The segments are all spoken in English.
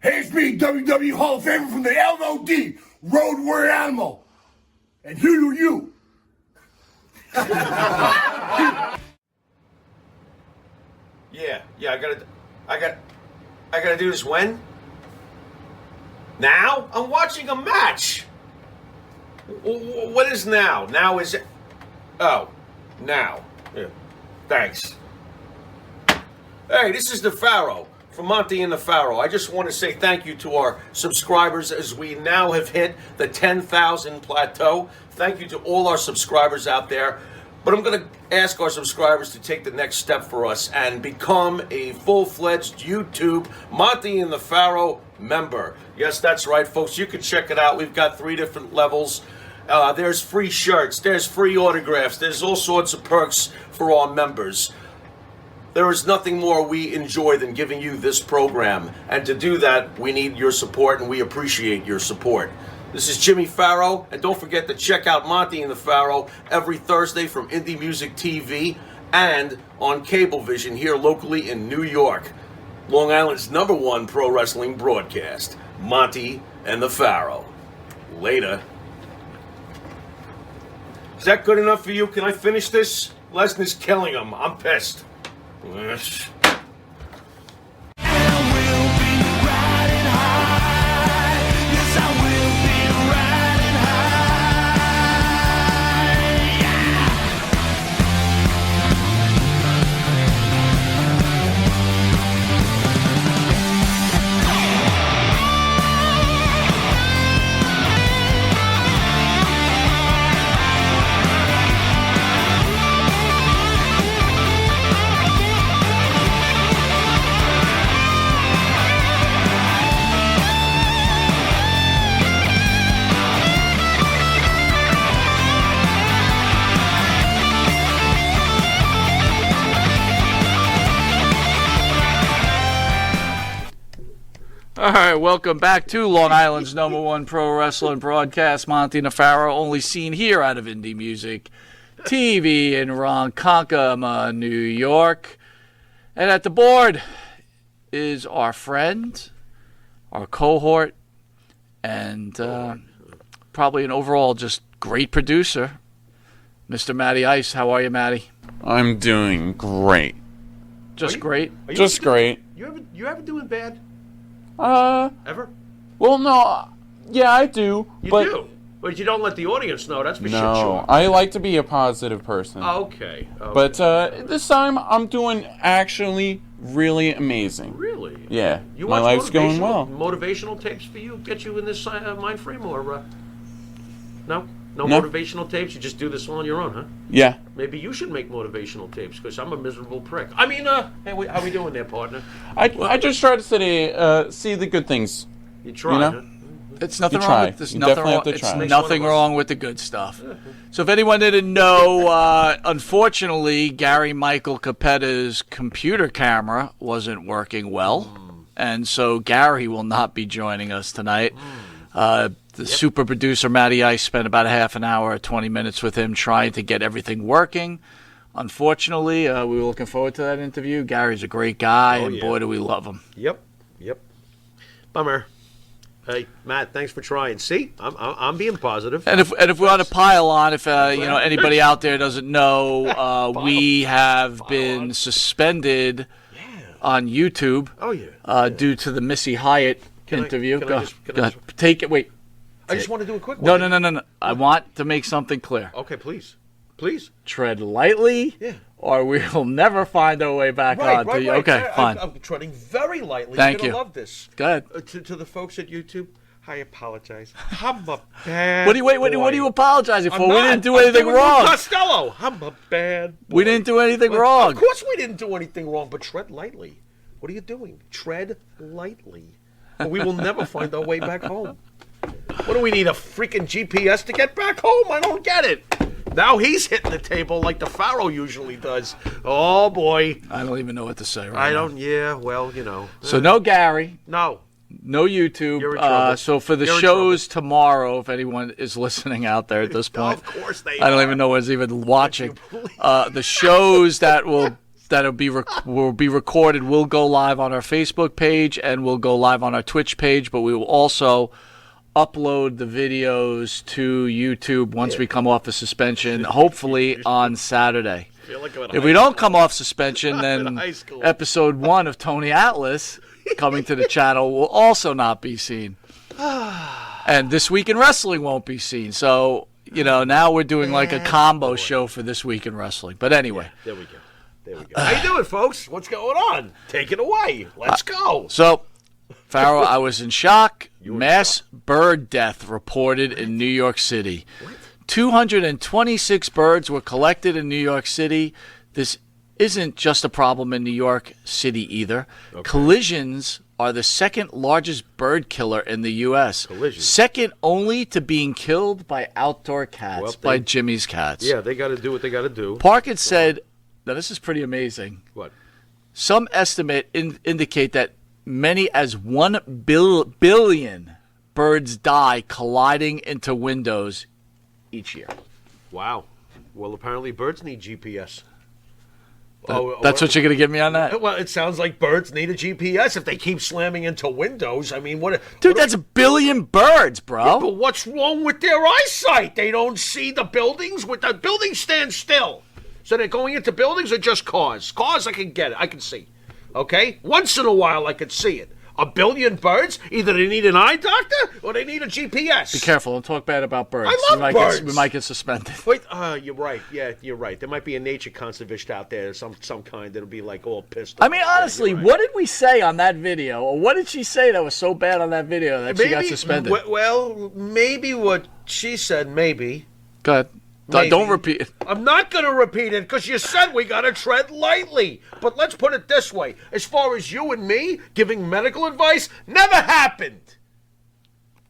Hey, it's me, WWE Hall of Famer from the LOD, Road Warrior Animal. And who are you? I gotta do this when? Now? I'm watching a match. What is now? Now is it? Oh, now. Yeah. Thanks. Hey, this is the Pharaoh from Monte The Pharaoh. I just want to say thank you to our subscribers as we now have hit the 10,000 plateau. Thank you to all our subscribers out there. But I'm going to ask our subscribers to take the next step for us and become a full-fledged YouTube Monte The Pharaoh member. Yes, that's right, folks. You can check it out. We've got 3 different levels. There's free shirts. There's free autographs. There's all sorts of perks for our members. There is nothing more we enjoy than giving you this program. And to do that, we need your support, and we appreciate your support. This is Jimmy Pharaoh, and don't forget to check out Monte The Pharaoh every Thursday from Indie Music TV and on Cablevision here locally in New York. Long Island's #1 pro wrestling broadcast, Monte The Pharaoh. Later. Is that good enough for you? Can I finish this? Lesnar's killing him. I'm pissed. All right, welcome back to Long Island's #1 pro wrestling broadcast, Monte The Pharaoh, only seen here out of Indie Music TV in Ronkonkoma, New York. And at the board is our friend, our cohort, and probably an overall just great producer, Mr. Matty Ice. How are you, Matty? I'm doing great. Just great? Just great. You ever doing bad? Ever? Well, no, yeah, I do. You but do? But you don't let the audience know. That's for shit No, sure. I like to be a positive person. Okay. But this time, I'm doing actually really amazing. Really? Yeah, You my watch life's going well. Motivational tapes for you? Get you in this mind frame? Or no? No No. motivational tapes? You just do this all on your own, huh? Yeah. Maybe you should make motivational tapes, because I'm a miserable prick. I mean, hey, how we doing there, partner? I just try to see the good things. You try, You know? huh? It's nothing You wrong try. with there's You nothing definitely wrong. have to It's try. Makes nothing one of us. wrong with the good stuff. So if anyone didn't know, unfortunately, Gary Michael Capetta's computer camera wasn't working well, and so Gary will not be joining us tonight. The super producer Matty Ice spent about a half an hour, 20 minutes with him trying to get everything working. Unfortunately, we were looking forward to that interview. Gary's a great guy, and boy, do we love him. Yep. Bummer. Hey, Matt, thanks for trying. See, I'm being positive. And if we want to pile on, if anybody out there doesn't know, we have been suspended on YouTube. Due to the Missy Hyatt interview. Go ahead. Take it. Wait. I just want to do a quick one. No. I want to make something clear. Okay, please. Tread lightly, or we will never find our way back on. Right. Okay, fine. I'm treading very lightly. Thank You're you. gonna love this. Go ahead. To the folks at YouTube, I apologize. I'm a bad What are you apologizing for? We didn't do anything wrong. Costello, I'm a bad boy. We didn't do anything wrong. Of course we didn't do anything wrong, but tread lightly. What are you doing? Tread lightly. Or we will never find our way back home. What do we need, a freaking GPS to get back home? I don't get it. Now he's hitting the table like the Pharaoh usually does. Oh, boy. I don't even know what to say right now. I don't, yeah, well, you know. So no Gary. No. No YouTube. You're in trouble. So for the You're in shows tomorrow, if anyone is listening out there at this point, Of course they I don't are. even know who's even watching. The shows that that will be recorded will go live on our Facebook page and will go live on our Twitch page, but we will also upload the videos to YouTube once we come off the suspension, hopefully on Saturday. If we don't come off suspension, then episode 1 of Tony Atlas coming to the channel will also not be seen. And This Week in Wrestling won't be seen. So, now we're doing like a combo show for This Week in Wrestling. But anyway. There we go. How you doing, folks? What's going on? Take it away. Let's go. So, Pharaoh, I was in shock. Mass bird death reported in New York City. What? 226 birds were collected in New York City. This isn't just a problem in New York City either. Okay. Collisions are the second largest bird killer in the U.S. Collisions. Second only to being killed by outdoor cats, by Jimmy's Cats. Yeah, they got to do what they got to do. Parkett said, now this is pretty amazing. What? Some estimate indicate that many as 1 billion birds die colliding into windows each year. Wow. Well, apparently birds need GPS. That's what you're going to give me on that? Well, it sounds like birds need a GPS if they keep slamming into windows. I mean, Dude, that's a billion birds, bro. Yeah, but what's wrong with their eyesight? They don't see the buildings. With the buildings stand still. So they're going into buildings or just cars? Cars, I can get it. I can see. Okay? Once in a while, I could see it. A billion birds? Either they need an eye doctor or they need a GPS. Be careful. Don't talk bad about birds. I love birds. We might get suspended. Wait, you're right. Yeah, you're right. There might be a nature conservist out there, some kind that'll be like all pissed off. I mean, honestly, what did we say on that video? Or what did she say that was so bad on that video that she got suspended? Well, maybe what she said, maybe. Go ahead. Maybe. Don't repeat it. I'm not going to repeat it because you said we got to tread lightly. But let's put it this way. As far as you and me giving medical advice, never happened.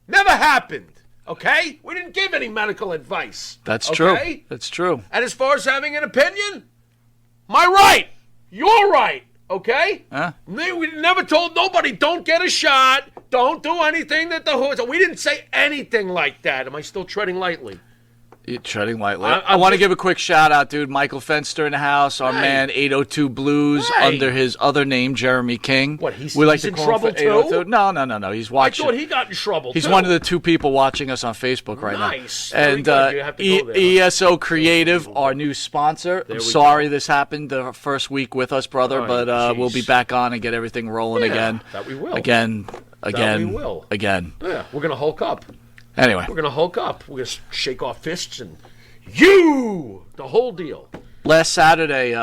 Never happened. Okay? We didn't give any medical advice. That's okay? true. That's true. And as far as having an opinion, my right. You're right. Okay? Huh? We never told nobody, don't get a shot. Don't do anything that the hood. We didn't say anything like that. Am I still treading lightly? You're treading lightly. I want to give a quick shout out, dude. Michael Fenster in the house. Our man 802 Blues under his other name, Jeremy King. What? He's him in trouble for too? No. He's watching. I thought he got in trouble. He's too. one of the 2 people watching us on Facebook right now. Nice. And ESO Creative, our new sponsor. I'm sorry this happened the first week with us, brother, but we'll be back on and get everything rolling again. That we will. Again. That we will. Again. Yeah, we're gonna hulk up. Anyway, we're gonna hulk up. We're gonna shake our fists and the whole deal. Last Saturday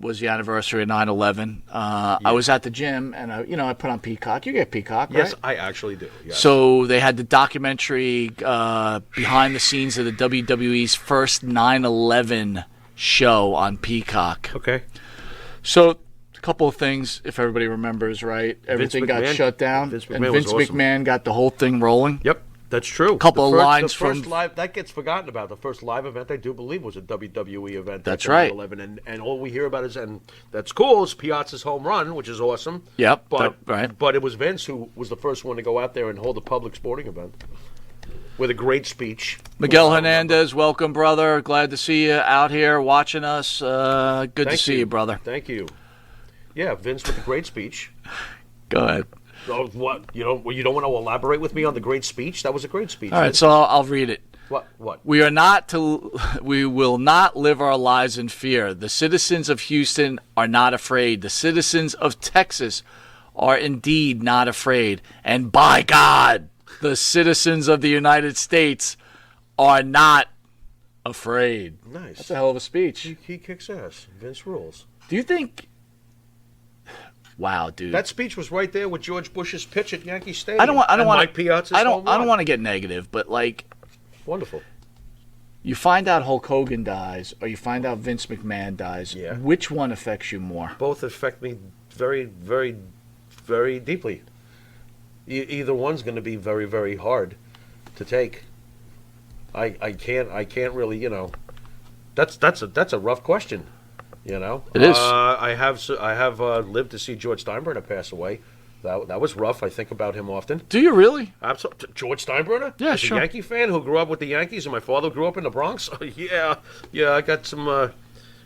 was the anniversary of 9/11. I was at the gym and I put on Peacock. You get Peacock, right? Yes, I actually do. Yes. So they had the documentary behind the scenes of the WWE's first 9/11 show on Peacock. Okay. So a couple of things, if everybody remembers, right? Everything got shut down, Vince McMahon got the whole thing rolling. Yep. That's true. A couple of lines from live that gets forgotten about. The first live event I do believe was a WWE event. That's right. 11, and all we hear about is, and that's cool, is Piazza's home run, which is awesome. Yep. But it was Vince who was the first one to go out there and hold a public sporting event with a great speech. Miguel Hernandez, welcome, brother. Glad to see you out here watching us. Good to see you, brother. Thank you. Yeah, Vince with a great speech. Go ahead. Oh, what? You don't want to elaborate with me on the great speech? That was a great speech. All right, so I'll read it. What? We will not live our lives in fear. The citizens of Houston are not afraid. The citizens of Texas are indeed not afraid. And by God, the citizens of the United States are not afraid. Nice. That's a hell of a speech. He kicks ass. Vince rules. Do you think... Wow, dude. That speech was right there with George Bush's pitch at Yankee Stadium. I don't want Mike Piazza's I don't want to get negative, but like wonderful. You find out Hulk Hogan dies or you find out Vince McMahon dies. Yeah. Which one affects you more? Both affect me very, very, very deeply. Either one's going to be very, very hard to take. I can't really, That's a rough question. It is. I have lived to see George Steinbrenner pass away. That was rough. I think about him often. Do you really? Absolutely. George Steinbrenner? Yeah, As sure. a Yankee fan who grew up with the Yankees, and my father grew up in the Bronx. Yeah. I got some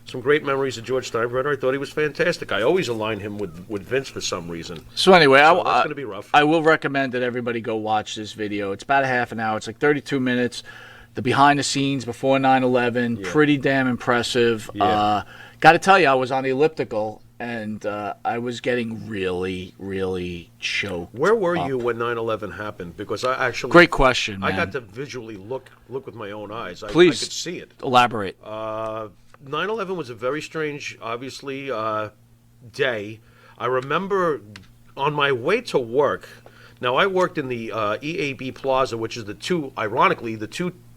Some great memories of George Steinbrenner. I thought he was fantastic. I always align him with Vince for some reason. So anyway, That's going to be rough. I will recommend that everybody go watch this video. It's about a half an hour. It's like 32 minutes. The behind the scenes before 9/11, pretty damn impressive. Yeah. Got to tell you, I was on the elliptical, and I was getting really, really choked. Where were up. you when 9/11 happened? Because I actually... Great question, man. I got to visually look with my own eyes. Please. I could see it. Elaborate. 9/11 was a very strange, obviously, day. I remember on my way to work. Now, I worked in the EAB Plaza, which is the two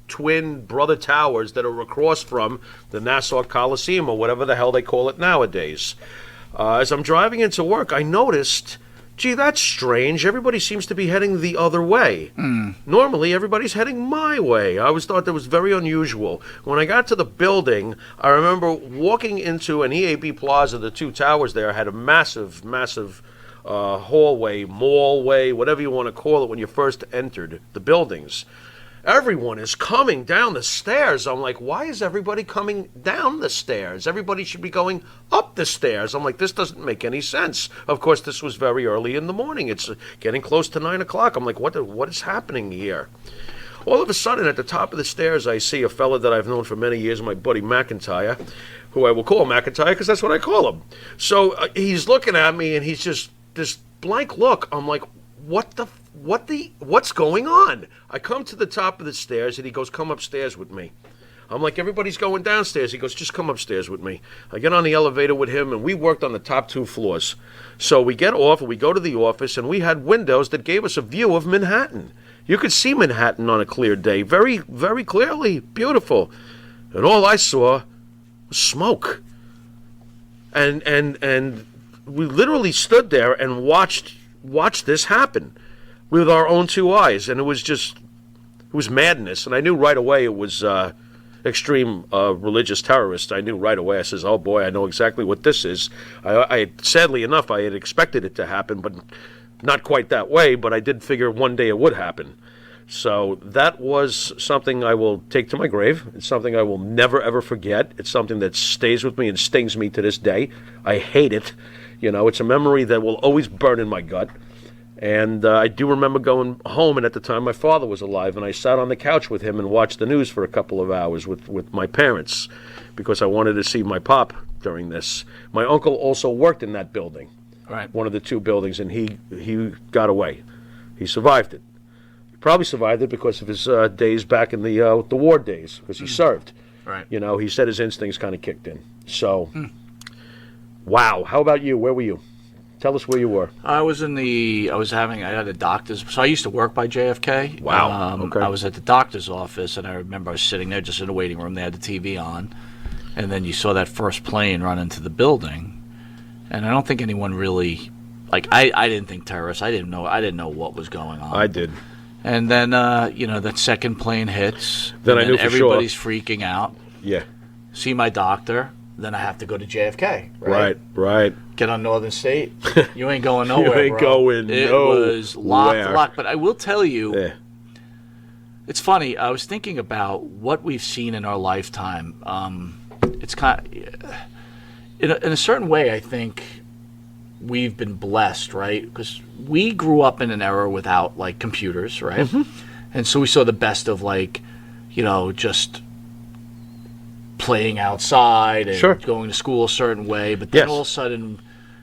twin brother towers that are across from the Nassau Coliseum, or whatever the hell they call it nowadays. As I'm driving into work, I noticed, gee, that's strange. Everybody seems to be heading the other way. Normally, everybody's heading my way. I always thought that was very unusual. When I got to the building, I remember walking into an EAB Plaza. The two towers there had a massive, massive hallway, mallway, whatever you want to call it, when you first entered the buildings. Everyone is coming down the stairs. I'm like, why is everybody coming down the stairs? Everybody should be going up the stairs. I'm like, this doesn't make any sense. Of course, this was very early in the morning. It's getting close to 9 o'clock. I'm like, what is happening here? All of a sudden, at the top of the stairs, I see a fella that I've known for many years, my buddy McIntyre, who I will call McIntyre because that's what I call him. So he's looking at me, and he's just this blank look. I'm like, what's going on? I come to the top of the stairs, and he goes, come upstairs with me. I'm like, everybody's going downstairs. He goes, just come upstairs with me. I get on the elevator with him, and we worked on the top 2 floors. So we get off, and we go to the office, and we had windows that gave us a view of Manhattan. You could see Manhattan on a clear day, very, very clearly, beautiful. And all I saw was smoke. And we literally stood there and watched this happen with our own 2 eyes, and it was madness. And I knew right away it was extreme religious terrorists. I knew right away. I says, oh boy, I know exactly what this is. I sadly enough, I had expected it to happen, but not quite that way, but I did figure one day it would happen. So that was something I will take to my grave. It's something I will never, ever forget. It's something that stays with me and stings me to this day. I hate it. It's a memory that will always burn in my gut. And I do remember going home, and at the time my father was alive, and I sat on the couch with him and watched the news for a couple of hours with my parents because I wanted to see my pop during this. My uncle also worked in that building, Right. one of the 2 buildings, and he got away. He survived it. He probably survived it because of his days back in the war days, because he served. Right. He said his instincts kind of kicked in. So, wow. How about you? Where were you? Tell us where you were. I had a doctor's, so I used to work by JFK. Wow. Okay. I was at the doctor's office, and I remember I was sitting there just in the waiting room. They had the TV on, and then you saw that first plane run into the building, and I don't think anyone really, I didn't think terrorists. I didn't know what was going on. I did. And then, that second plane hits. Then and I knew for everybody's sure. freaking out. Yeah. See my doctor. Then I have to go to JFK. Right. Get on Northern State. You ain't going nowhere. You ain't bro. going It nowhere. was locked. But I will tell you, it's funny. I was thinking about what we've seen in our lifetime. It's kind of, in a certain way, I think we've been blessed, right? Because we grew up in an era without computers, right? And so we saw the best of just playing outside and going to school a certain way, but then all of a sudden,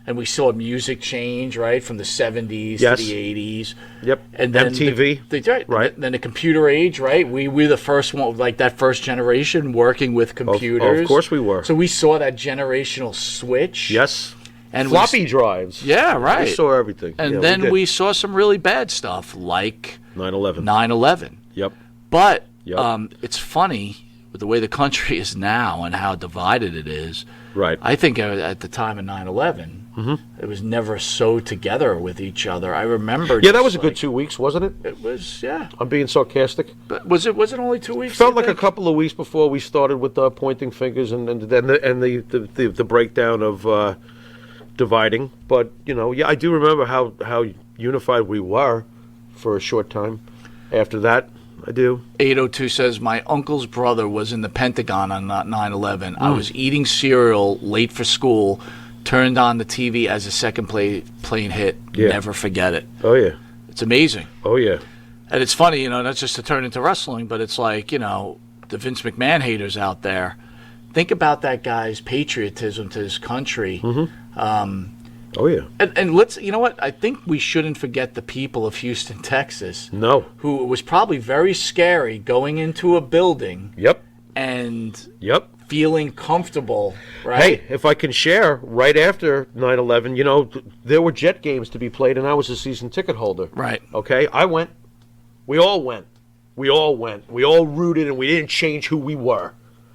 and we saw music change, right, from the 70s to the 80s. Yep. And then MTV. Right. And then the computer age, right? We're the first one, that first generation working with computers. Of course we were. So we saw that generational switch. Yes. And floppy drives. Yeah, right. We saw everything. And then we saw some really bad stuff, like 9/11. Yep. But it's funny, with the way the country is now and how divided it is, right? I think at the time of 9/11, it was never so together with each other. I remember. Yeah, that was a good 2 weeks, wasn't it? It was. Yeah. I'm being sarcastic. But was it only 2 weeks? Felt like a couple of weeks before we started with pointing fingers and the breakdown of dividing. But I do remember how unified we were for a short time. After that, I do. 802 says, my uncle's brother was in the Pentagon on 9/11. I was eating cereal late for school, turned on the TV as a second plane hit. Yeah. Never forget it. Oh, yeah. It's amazing. Oh, yeah. And it's funny, you know, not just to turn into wrestling, but it's like, you know, the Vince McMahon haters out there. Think about that guy's patriotism to his country. Oh, yeah. And let's, you know what? I think we shouldn't forget the people of Houston, Texas. No. Who it was probably very scary going into a building Yep. and Yep. feeling comfortable, right? Hey, if I can share, right after 9/11, you know, there were Jet games to be played, and I was a season ticket holder. Right. Okay? I went. We all went. We all went. We all rooted, and we didn't change who we were.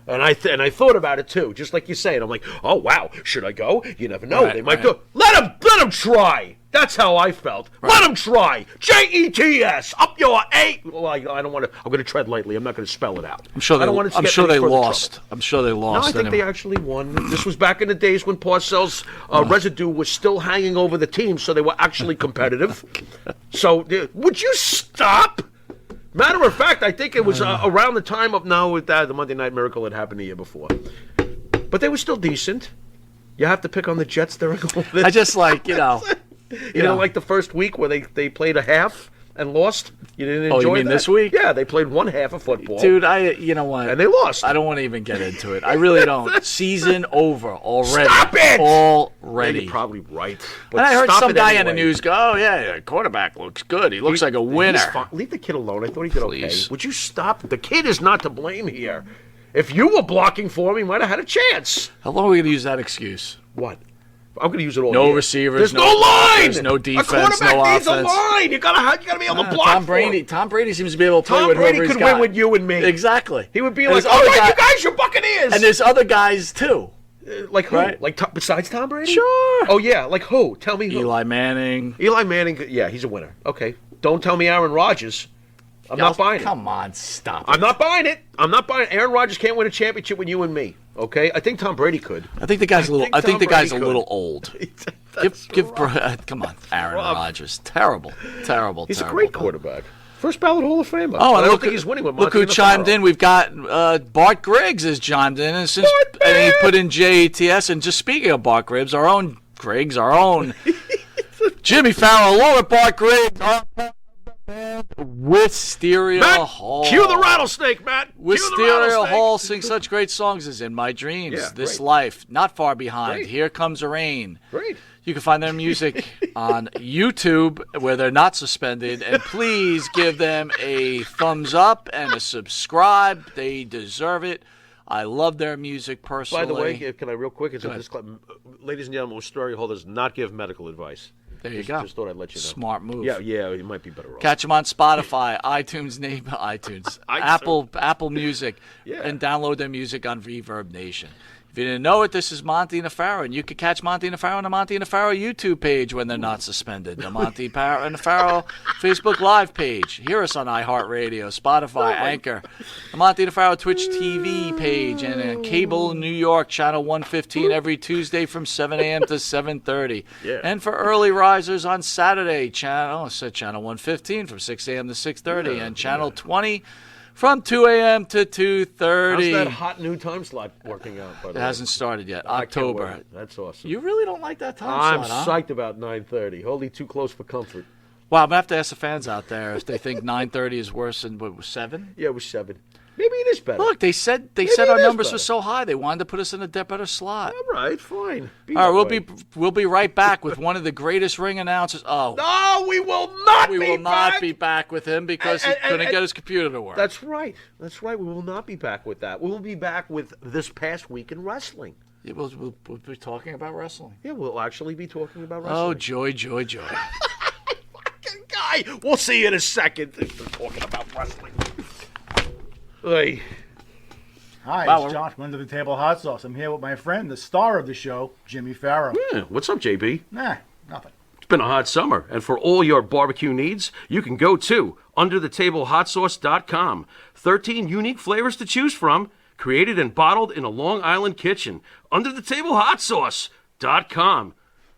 And I thought about it too, just like you say. And I'm like, oh wow, should I go? You never know. Right, They might right. go. Let them try. That's how I felt. Right. Let them try. JETS up your A. Well, I don't want to. I'm going to tread lightly. I'm not going to spell it out. I'm sure they, I don't want it to I'm get sure any they further lost. trouble. I'm sure they No, lost. I think anyway. they actually won. This was back in the days when Parcells' residue was still hanging over the team, so they were actually competitive. So, would you stop? Matter of fact, I think it was around the time of the Monday Night Miracle had happened the year before. But they were still decent. You have to pick on the Jets during all this. I just like, you know. You know, like the first week where they played a half and lost. You didn't enjoy you mean that? this week? Yeah, they played one half of football. Dude, you know what? And they lost. I don't want to even get into it. I really don't. Season over already. Stop it! Already. You're probably right. But And I heard stop some it guy on the anyway. news go, oh, yeah, quarterback looks good. He looks like a winner. He's fine. Leave the kid alone. I thought he did Please. okay. Would you stop? The kid is not to blame here. If you were blocking for him, he might have had a chance. How long are we going to use that excuse? What? I'm going to use it all No year. receivers, There's no- no line. there's no defense, A quarterback no needs offense. a line. You gotta be able to block. Tom for Brady. him. Tom Brady seems to be able to play Tom with Brady whoever he's could got. win with you and me. Exactly. He would be And like, there's "All other right, guy- you guys, you're Buccaneers." And there's other guys too. like who? right? Like besides Tom Brady? Sure. Oh yeah, like who? Tell me who. Eli Manning. Eli Manning. Yeah, he's a winner. Okay. Don't tell me Aaron Rodgers. I'm not buying it. Come on, stop it. I'm not buying it. I'm not buying it. Aaron Rodgers can't win a championship with you and me. Okay, I think Tom Brady could. I think the guy's a little. think I think Tom the guy's Brady a little could. old. That's Come on, Aaron rough. Rodgers. Terrible. He's terrible. a great quarterback. First ballot Hall of Famer. Oh, But I and don't look, think he's winning with look Monte who The chimed Pharaoh. in. We've got Bart Griggs has chimed in, and since Bart and he man! put in JETS. And just speaking of Bart Griggs, our own Griggs, our own Jimmy Farrell, along with Bart Griggs, our band, Wisteria Matt, Hall. cue the rattlesnake, Matt. Cue the Wisteria rattlesnake. Hall sings such great songs as In My Dreams, Yeah, This great. Life, Not Far Behind, Great. Here Comes the Rain. Great. You can find their music on YouTube where they're not suspended. And please give them a thumbs up and a subscribe. They deserve it. I love their music personally. By the way, can I real quick? Go ahead. Ladies and gentlemen, Wisteria Hall does not give medical advice. There you Just- go. Just thought I'd let you know. Smart move. Yeah, you might be better off. Catch them on Spotify, iTunes, Apple Music, Yeah. and download their music on Reverb Nation. If you didn't know it, this is Monte and the Pharaoh, and you can catch Monte and the Pharaoh on the Monte and the Pharaoh YouTube page when they're not suspended. The Monte and the Pharaoh Facebook Live page. Hear us on iHeartRadio, Spotify, Anchor. The Monte and the Pharaoh Twitch TV page, and cable in New York, channel 115 every Tuesday from 7 a.m. to 7:30. Yeah. And for early risers on Saturday, channel 115 from 6 a.m. to 6:30, and channel 20 from 2 a.m. to 2:30. How's that hot new time slot working out? By the It way? hasn't started yet. I can't October. wait. That's awesome. You really don't like that time I'm slot, huh? psyched about 9:30. Wholly too close for comfort. Well, I'm going to have to ask the fans out there if they think 9:30 is worse than, what was 7? Yeah, it was 7. Maybe it is better. Look, they said Maybe our it is numbers better. were so high they wanted to put us in a better slot. All right, fine. All right, that way. we'll be right back with one of the greatest ring announcers. Oh, No, we will not we be will not back. be back with him because he And- couldn't and- get his computer to work. That's right. That's right. We will not be back with that. We will be back with this past week in wrestling. Yeah, we'll be talking about wrestling. Yeah, we'll actually be talking about wrestling. Oh, joy, joy, joy. Fucking guy. We'll see you in a second. We're talking about wrestling. Hey. Hi, Wow, it's John from Under the Table Hot Sauce. I'm here with my friend, the star of the show, Jimmy Farrell. Yeah, what's up, JB? Nah, nothing. It's been a hot summer, and for all your barbecue needs, you can go to underthetablehotsauce.com. 13 unique flavors to choose from, created and bottled in a Long Island kitchen. Underthetablehotsauce.com.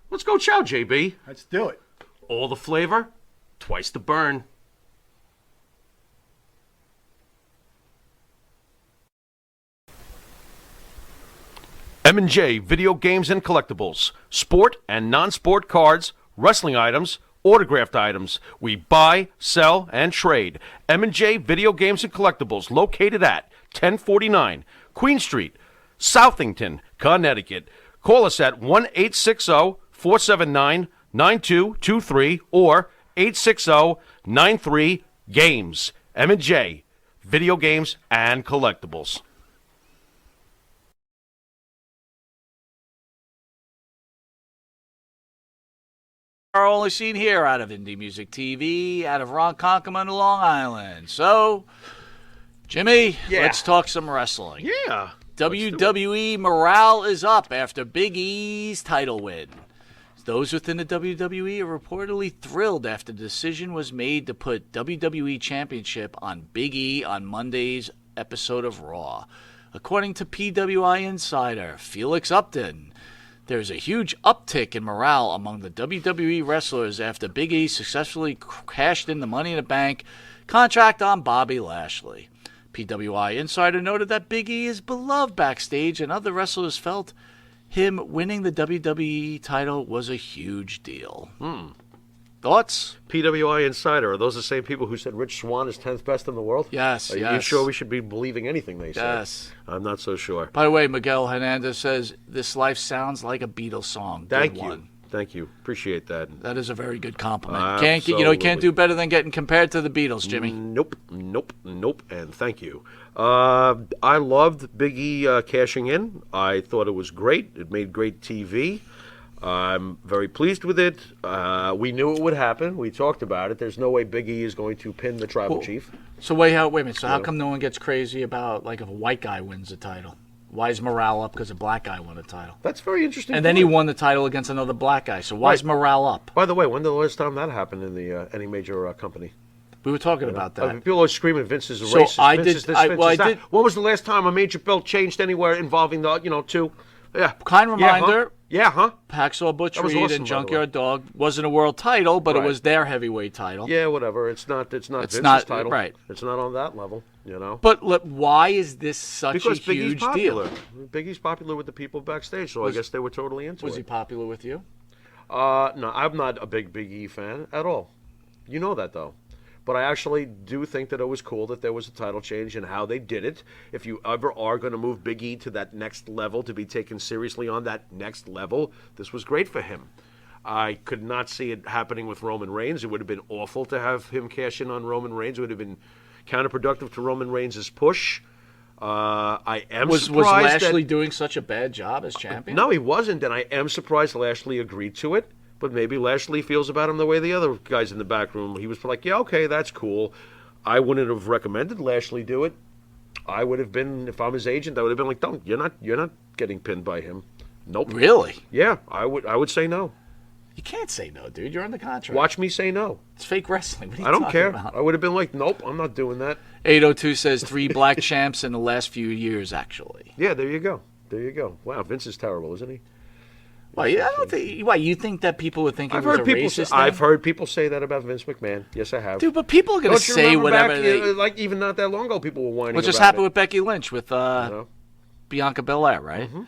Let's go chow, JB. Let's do it. All the flavor, twice the burn. M&J Video Games and Collectibles. Sport and non-sport cards, wrestling items, autographed items. We buy, sell, and trade. M&J Video Games and Collectibles, located at 1049 Queen Street, Southington, Connecticut. Call us at 1-860-479-9223 or 860-93-GAMES. M&J Video Games and Collectibles. Are only seen here out of Indie Music TV, out of Ronkonkoma, Long Island. So, Jimmy, let's talk some wrestling. Yeah. WWE morale is up after Big E's title win. Those within the WWE are reportedly thrilled after the decision was made to put WWE Championship on Big E on Monday's episode of Raw. According to PWI Insider Felix Upton, there's a huge uptick in morale among the WWE wrestlers after Big E successfully cashed in the Money in the Bank contract on Bobby Lashley. PWI Insider noted that Big E is beloved backstage and other wrestlers felt him winning the WWE title was a huge deal. Thoughts? PWI Insider, are those the same people who said Rich Swann is 10th best in the world? Yes, Are you sure we should be believing anything they say? Yes. I'm not so sure. By the way, Miguel Hernandez says, this life sounds like a Beatles song. Thank Good you. one. Thank you. Appreciate that. That is a very good compliment. Absolutely. You can't do better than getting compared to the Beatles, Jimmy. Nope, and thank you. I loved Big E cashing in. I thought it was great. It made great TV. I'm very pleased with it. We knew it would happen. We talked about it. There's no way Big E is going to pin the Tribal Chief. So wait a minute. So how come no one gets crazy about like if a white guy wins the title? Why is morale up because a black guy won the title? That's very interesting. And then he won the title against another black guy. So why is morale up? By the way, when did the last time that happened in the any major company? We were talking about that. People always screaming Vince is a So racist. I Vince did- is this, I- Vince well, is I that. did- When was the last time a major belt changed anywhere involving the two? Yeah. Kind reminder. Yeah, huh? Hacksaw Butch That was Reed awesome, and by the way. Junkyard Dog wasn't a world title, but Right. it was their heavyweight title. Yeah, whatever. It's not Vince's not- title. right. It's not on that level, But why is this such Because a Big E's huge popular. deal? Big E's popular with the people backstage, so I guess they were totally into Was it. he popular with you? No, I'm not a big E fan at all. You know that, though. But I actually do think that it was cool that there was a title change and how they did it. If you ever are going to move Big E to that next level, to be taken seriously on that next level, this was great for him. I could not see it happening with Roman Reigns. It would have been awful to have him cash in on Roman Reigns. It would have been counterproductive to Roman Reigns' push. I am Was surprised Lashley that... doing such a bad job as champion? No, he wasn't, and I am surprised Lashley agreed to it. But maybe Lashley feels about him the way the other guys in the back room. He was like, yeah, okay, that's cool. I wouldn't have recommended Lashley do it. I would have been, if I'm his agent, I would have been like, don't, you're not getting pinned by him. Nope. Really? Yeah, I would say no. You can't say no, dude. You're on the contract. Watch me say no. It's fake wrestling. What are you I don't talking care. about? I would have been like, nope, I'm not doing that. 802 says 3 black champs in the last few years, actually. Yeah, there you go. Wow, Vince is terrible, isn't he? Well, I don't think. Why you think that people would think it I've was heard a people. racist? I've thing? heard people say that about Vince McMahon. Yes, I have. Dude, but people are gonna Don't you say remember whatever back, they. like even not that long ago, people were whining. What just about happened it. with Becky Lynch with know? Bianca Belair, right? Mm-hmm.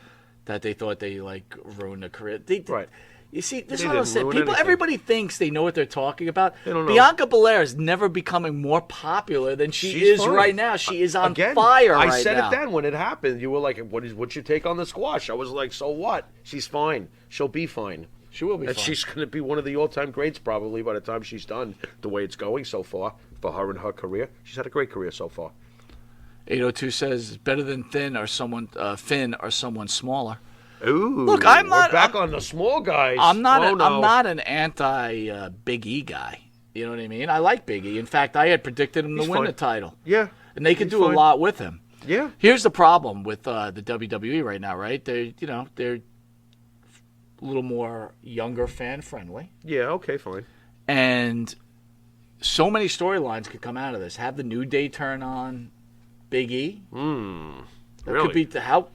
That they thought they like ruined the career. Right. You see, this They is what I'm didn't saying. ruin People, anything. everybody thinks they know what they're talking about. They don't know. Bianca Belair is never becoming more popular than she She's is fine. right now. She is on Again, fire right now. I said it then when it happened. You were like, what's your take on the squash? I was like, so what? She's fine. She'll be fine. She will be And fine. she's going to be one of the all-time greats probably by the time she's done, the way it's going so far for her and her career. She's had a great career so far. 802 says better than Finn or someone smaller. Ooh, Look, I'm we're not- back I'm- on the small guys. I'm not. Oh, no. I'm not an anti Big E guy. You know what I mean? I like Big E. In fact, I had predicted him He's to win fine. the title. Yeah, And they could he's do fine. a lot with him. Yeah. Here's the problem with the WWE right now, right? They're a little more younger fan friendly, Yeah, okay, fine. and so many storylines could come out of this. Have the New Day turn on Big E. That Really? could be how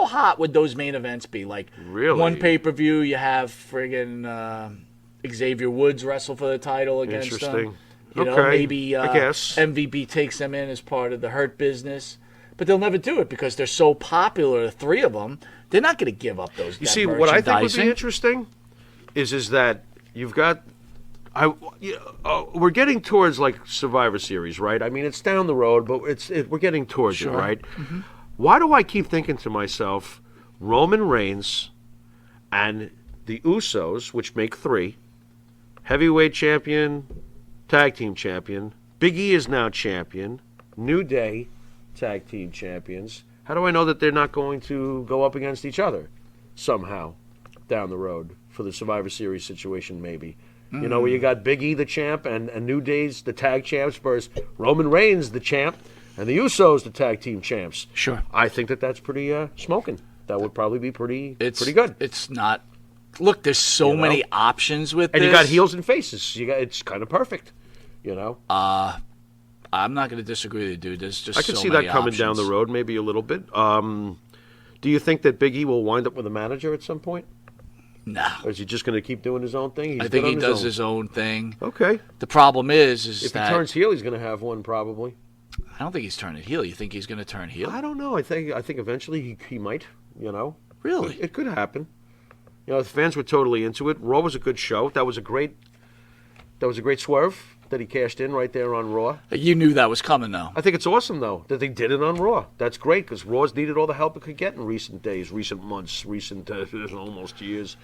hot would those main events be? Like Really? one pay-per-view, you have friggin' Xavier Woods wrestle for the title against them. Interesting. You know, Okay, maybe I guess. MVP takes them in as part of the Hurt Business. but they'll never do it because they're so popular. The three of them, they're not going to give up those. You see, what I think would be interesting is that you've got. We're getting towards like Survivor Series, right? I mean, it's down the road, but we're getting towards it, right? Mm-hmm. Why do I keep thinking to myself, Roman Reigns and the Usos, which make 3, heavyweight champion, tag team champion, Big E is now champion, New Day tag team champions. How do I know that they're not going to go up against each other somehow down the road for the Survivor Series situation, maybe? You know, where you got Big E, the champ, and New Day's the tag champs versus Roman Reigns, the champ, and the Usos, the tag team champs. Sure. I think that's pretty smoking. That would probably be pretty good. It's not. Look, there's so many options with and this. You got heels and faces. It's kind of perfect. You know. I'm not going to disagree with you, dude. There's just I can so see many that coming options. down the road, maybe a little bit. Do you think that Big E will wind up with a manager at some point? No. Or is he just going to keep doing his own thing? I think he does his own thing. Okay. The problem is if that he turns heel, he's going to have one probably. I don't think he's turning heel. You think he's going to turn heel? I don't know. I think eventually he might. You know. Really? It could happen. You know, the fans were totally into it. Raw was a good show. That was a great swerve that he cashed in right there on Raw. You knew that was coming, though. I think it's awesome, though, that they did it on Raw. That's great, because Raw's needed all the help it could get in recent days, recent months, recent almost years,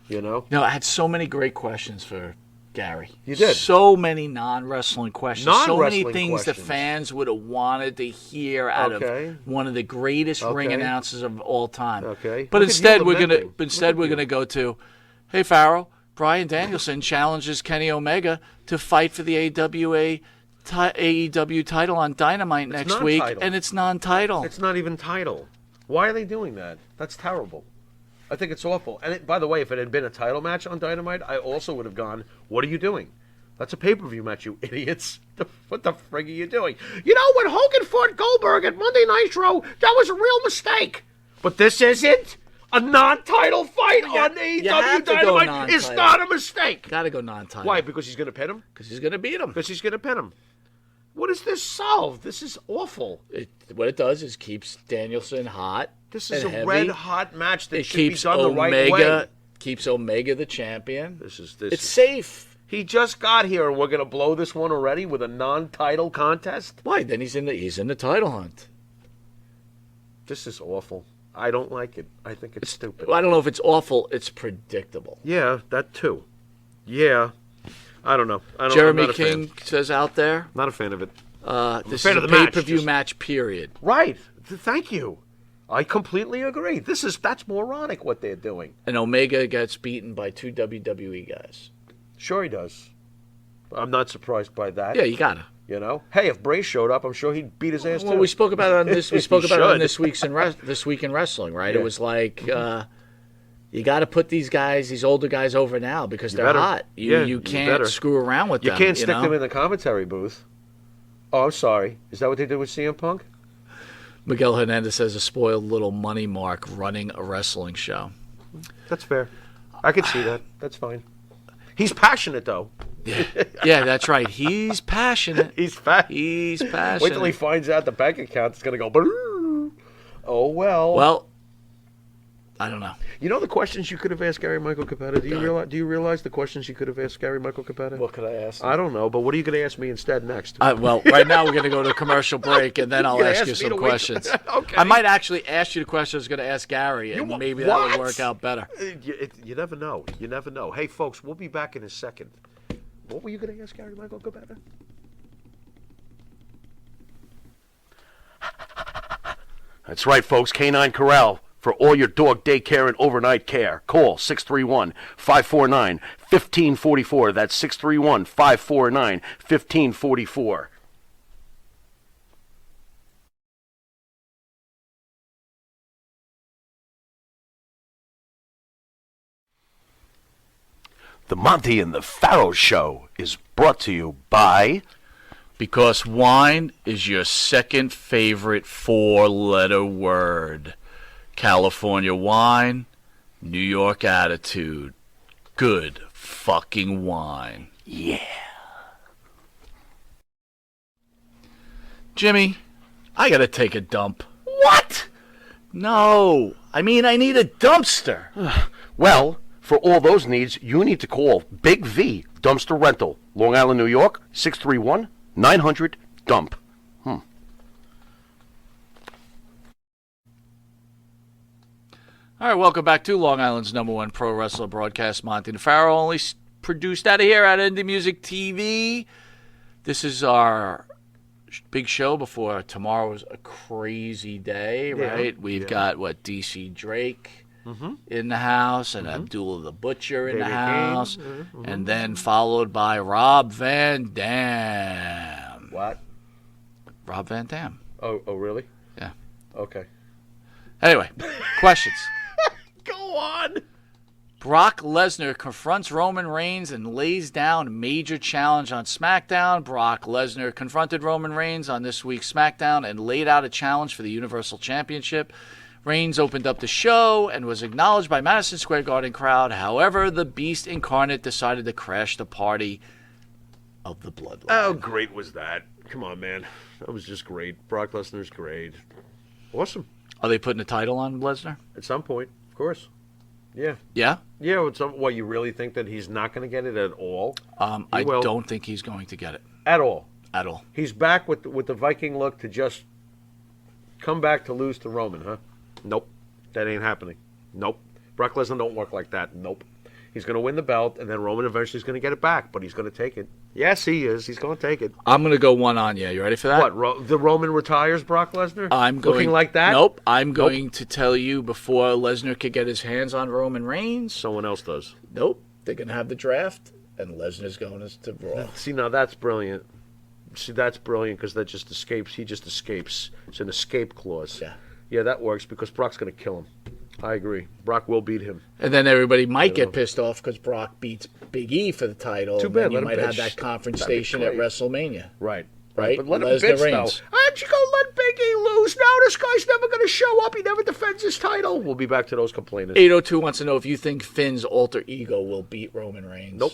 you know? No, I had so many great questions for Gary. You did? So many non-wrestling questions. So many Non-wrestling things that questions. fans would have wanted to hear out of one of the greatest ring announcers of all time. Okay. But Look at instead, you we're lamenting. going to go to, hey, Pharaoh, Bryan Danielson challenges Kenny Omega to fight for the AEW title on Dynamite next week, non-title. and it's non-title. It's not even title. Why are they doing that? That's terrible. I think it's awful. And by the way, if it had been a title match on Dynamite, I also would have gone, what are you doing? That's a pay-per-view match, you idiots. What the frig are you doing? You know, when Hogan fought Goldberg at Monday Nitro, that was a real mistake. But this isn't. A non-title fight on you AEW have to go Dynamite is non-title. not a mistake. Got to go non-title. Why? Because he's going to pin him? Because he's going to beat him. Because he's going to pin him. What does this solve? This is awful. What it does is keeps Danielson hot. This is and a heavy. red-hot match that It should be keeps done the right Omega way. keeps Omega the champion. It's It's safe. He just got here, and we're going to blow this one already with a non-title contest? Why? Then he's in the title hunt. This is awful. I don't like it. I think it's stupid. I don't know if it's awful. It's predictable. Yeah, that too. Yeah. I don't know. I'm Jeremy not a fan. King says out there, Not a fan of it. this fan is of a the match, pay-per-view just- match, period. Right. Thank you. I completely agree. That's moronic what they're doing. And Omega gets beaten by 2 WWE guys. Sure he does. I'm not surprised by that. Yeah, you gotta. You know? Hey, if Bray showed up, I'm sure he'd beat his ass Well, too. we spoke about it on this. We spoke He about it on should. this week in wrestling, right? Yeah. It was like you got to put these older guys over now because they're better. hot. Yeah, You you can't better. screw around with You them. can't stick know? them in the commentary booth. Oh, I'm sorry. Is that what they did with CM Punk? Miguel Hernandez says a spoiled little money mark running a wrestling show. That's fair. I can see that. That's fine. He's passionate, though. Yeah, that's right. He's passionate. He's fat. He's passionate. Wait till he finds out the bank account is going to go. Brrr. Oh well. Well, I don't know. You know the questions you could have asked Gary Michael Capetta. Do you realize the questions you could have asked Gary Michael Capetta? What could I ask? I don't know, but what are you going to ask me instead next? Well, right now we're going to go to a commercial break, and then I'll You're gonna ask you ask me some to wait- questions. Okay. I might actually ask you the question I was going to ask Gary, and maybe that would what? work out better. You never know. You never know. Hey, folks, we'll be back in a second. What were you going to ask Gary Michael Capetta? That's right, folks. Canine Corral for all your dog daycare and overnight care. Call 631-549-1544. That's 631-549-1544. The Monte and the Pharaoh Show is brought to you by... Because wine is your second favorite four-letter word. California wine, New York attitude. Good fucking wine. Yeah. Jimmy, I gotta take a dump. What? No, I mean I need a dumpster. Well, for all those needs, you need to call Big V Dumpster Rental, Long Island, New York, 631-900-DUMP. All right, welcome back to Long Island's #1 pro wrestler broadcast, Monte The Pharaoh, only produced out of here at Indie Music TV. This is our big show before tomorrow's a crazy day, right? We've got, DC Drake in the house and Abdullah the Butcher in the house, and then followed by Rob Van Damme. What? Rob Van Damme. Oh, really? Yeah. Okay. Anyway, questions. Go on. Brock Lesnar confronts Roman Reigns and lays down a major challenge on SmackDown. Brock Lesnar confronted Roman Reigns on this week's SmackDown and laid out a challenge for the Universal Championship. Reigns opened up the show and was acknowledged by Madison Square Garden crowd. However, the Beast Incarnate decided to crash the party of the Bloodline. How great was that? Come on, man. That was just great. Brock Lesnar's great. Awesome. Are they putting a title on Lesnar? At some point, of course. Yeah. Yeah? Yeah, what, you really think that he's not going to get it at all? I don't think he's going to get it. At all. At all. He's back with the Viking look to just come back to lose to Roman, huh? Nope. That ain't happening. Nope. Brock Lesnar don't work like that. Nope. He's going to win the belt, and then Roman eventually is going to get it back, but he's going to take it. Yes, he is. He's going to take it. I'm going to go one on you. You ready for that? What, the Roman retires Brock Lesnar? Looking like that? Nope. I'm going to tell you before Lesnar could get his hands on Roman Reigns. Someone else does. Nope. They're going to have the draft, and Lesnar's going to Raw. See, now that's brilliant. See, that's brilliant because that just escapes. He just escapes. It's an escape clause. Yeah. Yeah, that works because Brock's going to kill him. I agree. Brock will beat him. And then everybody might get pissed off because Brock beats Big E for the title. Too bad. And then you might have that confrontation at WrestleMania. Right. Right? But let him Lesnar bitch, Reigns. though. Aren't you going to let Big E lose? No, this guy's never going to show up. He never defends his title. We'll be back to those complainers. 802 wants to know if you think Finn's alter ego will beat Roman Reigns. Nope.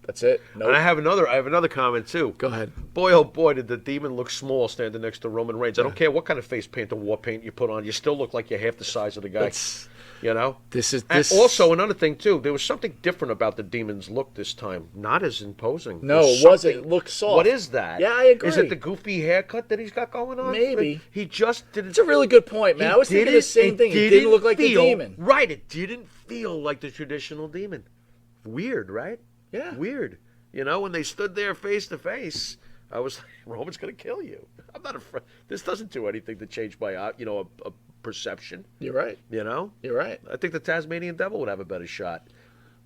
That's it? Nope. And I have another comment, too. Go ahead. Boy, oh boy, did the demon look small standing next to Roman Reigns. I don't care what kind of face paint or war paint you put on. You still look like you're half the size of the guy. You know? And also, another thing, too, there was something different about the demon's look this time. Not as imposing. No, it wasn't. It looked soft. What is that? Yeah, I agree. Is it the goofy haircut that he's got going on? Maybe. He just didn't... It's a really good point, man. I was thinking the same thing. It didn't look like the demon. Right, it didn't feel like the traditional demon. Weird, right? Yeah. Weird. You know, when they stood there face to face, I was like, Roman's going to kill you. I'm not afraid. This doesn't do anything to change my, a perception. You're right. You know? You're right. I think the Tasmanian Devil would have a better shot.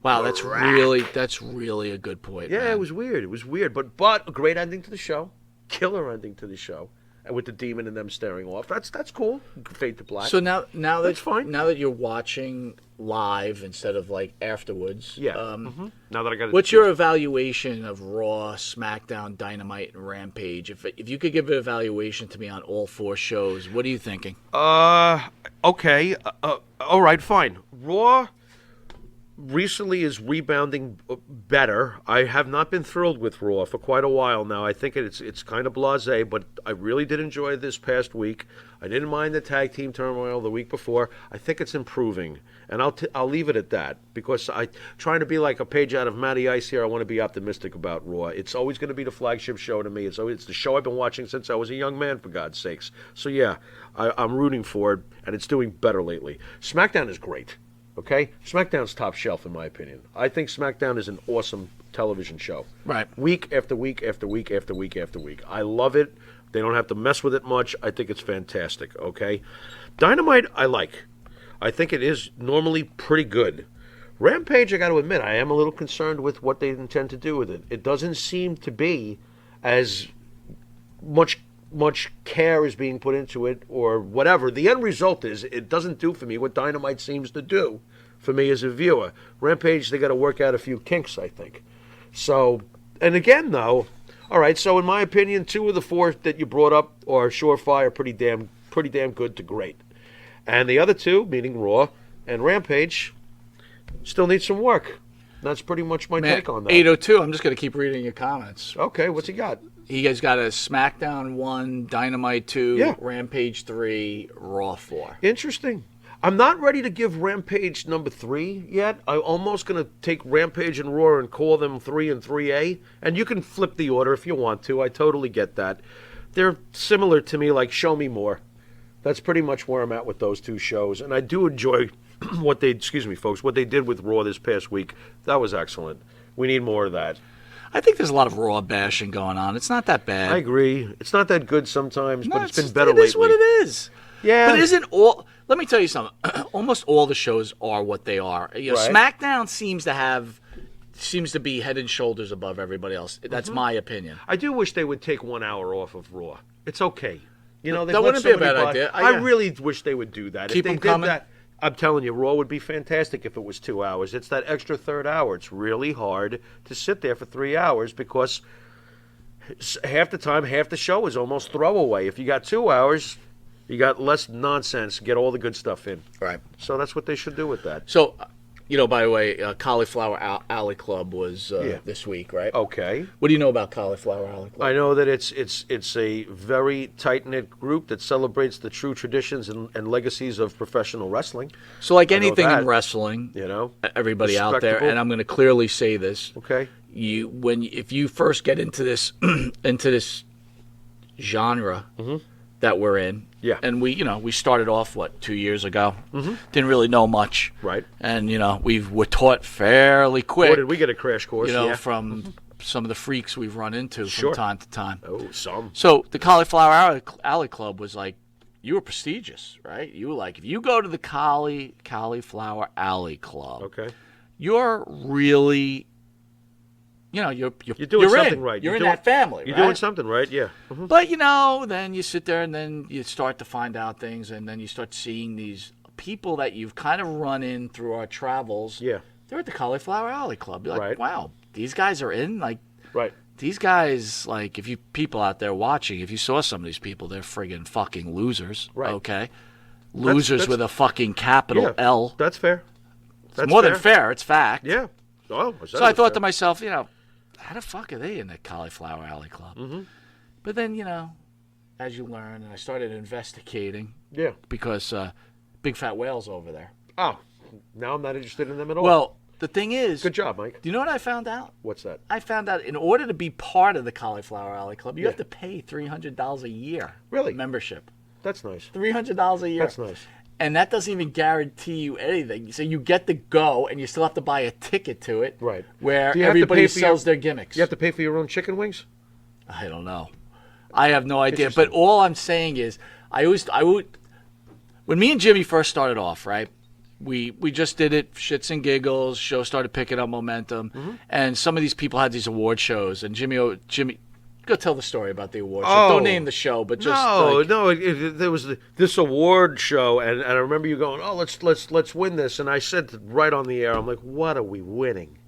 Wow, that's really a good point. Yeah, man. It was weird. But a great ending to the show. Killer ending to the show. And with the demon and them staring off. That's cool. Fade to black. So now that's fine. Now that you're watching live instead of like afterwards. Yeah. Now that I got it. What's your evaluation of Raw, SmackDown, Dynamite, and Rampage? If you could give an evaluation to me on all four shows, what are you thinking? Okay. All right, fine. Raw recently is rebounding better. I have not been thrilled with Raw for quite a while now. I think it's kind of blasé, but I really did enjoy this past week. I didn't mind the tag team turmoil the week before. I think it's improving, and I'll leave it at that because trying to be like a page out of Matty Ice here. I want to be optimistic about Raw. It's always going to be the flagship show to me. It's the show I've been watching since I was a young man, for God's sakes. So yeah, I'm rooting for it, and it's doing better lately. SmackDown is great. Okay? SmackDown's top shelf, in my opinion. I think SmackDown is an awesome television show. Right. Week after week after week after week after week. I love it. They don't have to mess with it much. I think it's fantastic, okay? Dynamite, I like. I think it is normally pretty good. Rampage, I got to admit, I am a little concerned with what they intend to do with it. It doesn't seem to be as much care is being put into it or whatever. The end result is it doesn't do for me what Dynamite seems to do for me as a viewer. Rampage, they got to work out a few kinks, I think. So, and again, though, all right, so in my opinion, 2 of the 4 that you brought up are surefire, pretty damn good to great. And the other 2, meaning Raw and Rampage, still need some work. That's pretty much my take on that. 802, I'm just going to keep reading your comments. Okay, what's he got? He has got a SmackDown 1, Dynamite 2, Yeah. Rampage 3, Raw 4. Interesting. I'm not ready to give Rampage number 3 yet. I'm almost going to take Rampage and Raw and call them 3 and 3A. And you can flip the order if you want to. I totally get that. They're similar to me, like Show Me More. That's pretty much where I'm at with those two shows. And I do enjoy what they did with Raw this past week. That was excellent. We need more of that. I think there's a lot of Raw bashing going on. It's not that bad. I agree. It's not that good sometimes, No, but it's been better It lately. is what it is. Yeah. But isn't all... Let me tell you something. Almost all the shows are what they are. You know, Right. SmackDown seems to be head and shoulders above everybody else. That's my opinion. I do wish they would take 1 hour off of Raw. It's okay. You know, That wouldn't be a bad idea. I Yeah. really wish they would do that. Keep if they them did coming. that, I'm telling you, Raw would be fantastic if it was 2 hours. It's that extra third hour. It's really hard to sit there for 3 hours because half the time, half the show is almost throwaway. If you got 2 hours, you got less nonsense. Get all the good stuff in. Right. So that's what they should do with that. So, you know, by the way, Cauliflower Alley Club was this week, right? Okay. What do you know about Cauliflower Alley Club? I know that it's a very tight-knit group that celebrates the true traditions and legacies of professional wrestling. So, like I know anything that. in wrestling, You know, everybody out there, Respectable. and I'm going to clearly say this: Okay. if you first get into this genre that we're in, Yeah. and we started off 2 years ago, didn't really know much, Right. and we're taught fairly quick, Or did we get a crash course? Yeah. from some of the freaks we've run into Sure. from time to time. Oh, some. So the Cauliflower Alley Club was like, you were prestigious, right? You were like, if you go to the Cauliflower Alley Club, Okay. you're really, you're doing something in. right. You're in doing- that family, You're right? doing something right. Yeah. Mhm. But then you sit there and then you start to find out things, and then you start seeing these people that you've kind of run in through our travels. Yeah. They're at the Cauliflower Alley Club. You're like, Right. wow, these guys are in. Like, Right. these guys, like, if you people out there watching, if you saw some of these people, they're friggin' fucking losers. Right. Okay. Losers that's- with a fucking capital Yeah. L. That's fair. That's More than fair. It's fact. Yeah. Oh, So I thought to myself, how the fuck are they in the Cauliflower Alley Club? Mm-hmm. But then, as you learn, and I started investigating Yeah. because Big Fat Whale's over there. Oh, now I'm not interested in them at all. Well, the thing is, good job, Mike. do you know what I found out? What's that? I found out in order to be part of the Cauliflower Alley Club, you Yeah. have to pay $300 a year. Really? Membership. That's nice. $300 a year. That's nice. And that doesn't even guarantee you anything. So you get to go, and you still have to buy a ticket to it. Right. Where Do you have to everybody pay for sells your- their gimmicks. You have to pay for your own chicken wings? I don't know. I have no idea. Interesting. But all I'm saying is, I would, when me and Jimmy first started off, right? We just did it, shits and giggles. Show started picking up momentum, and some of these people had these award shows. And Jimmy, go tell the story about the award show. Oh. Don't name the show, but just there was this award show, and I remember you going, "Oh, let's win this." And I said right on the air, "I'm like, what are we winning?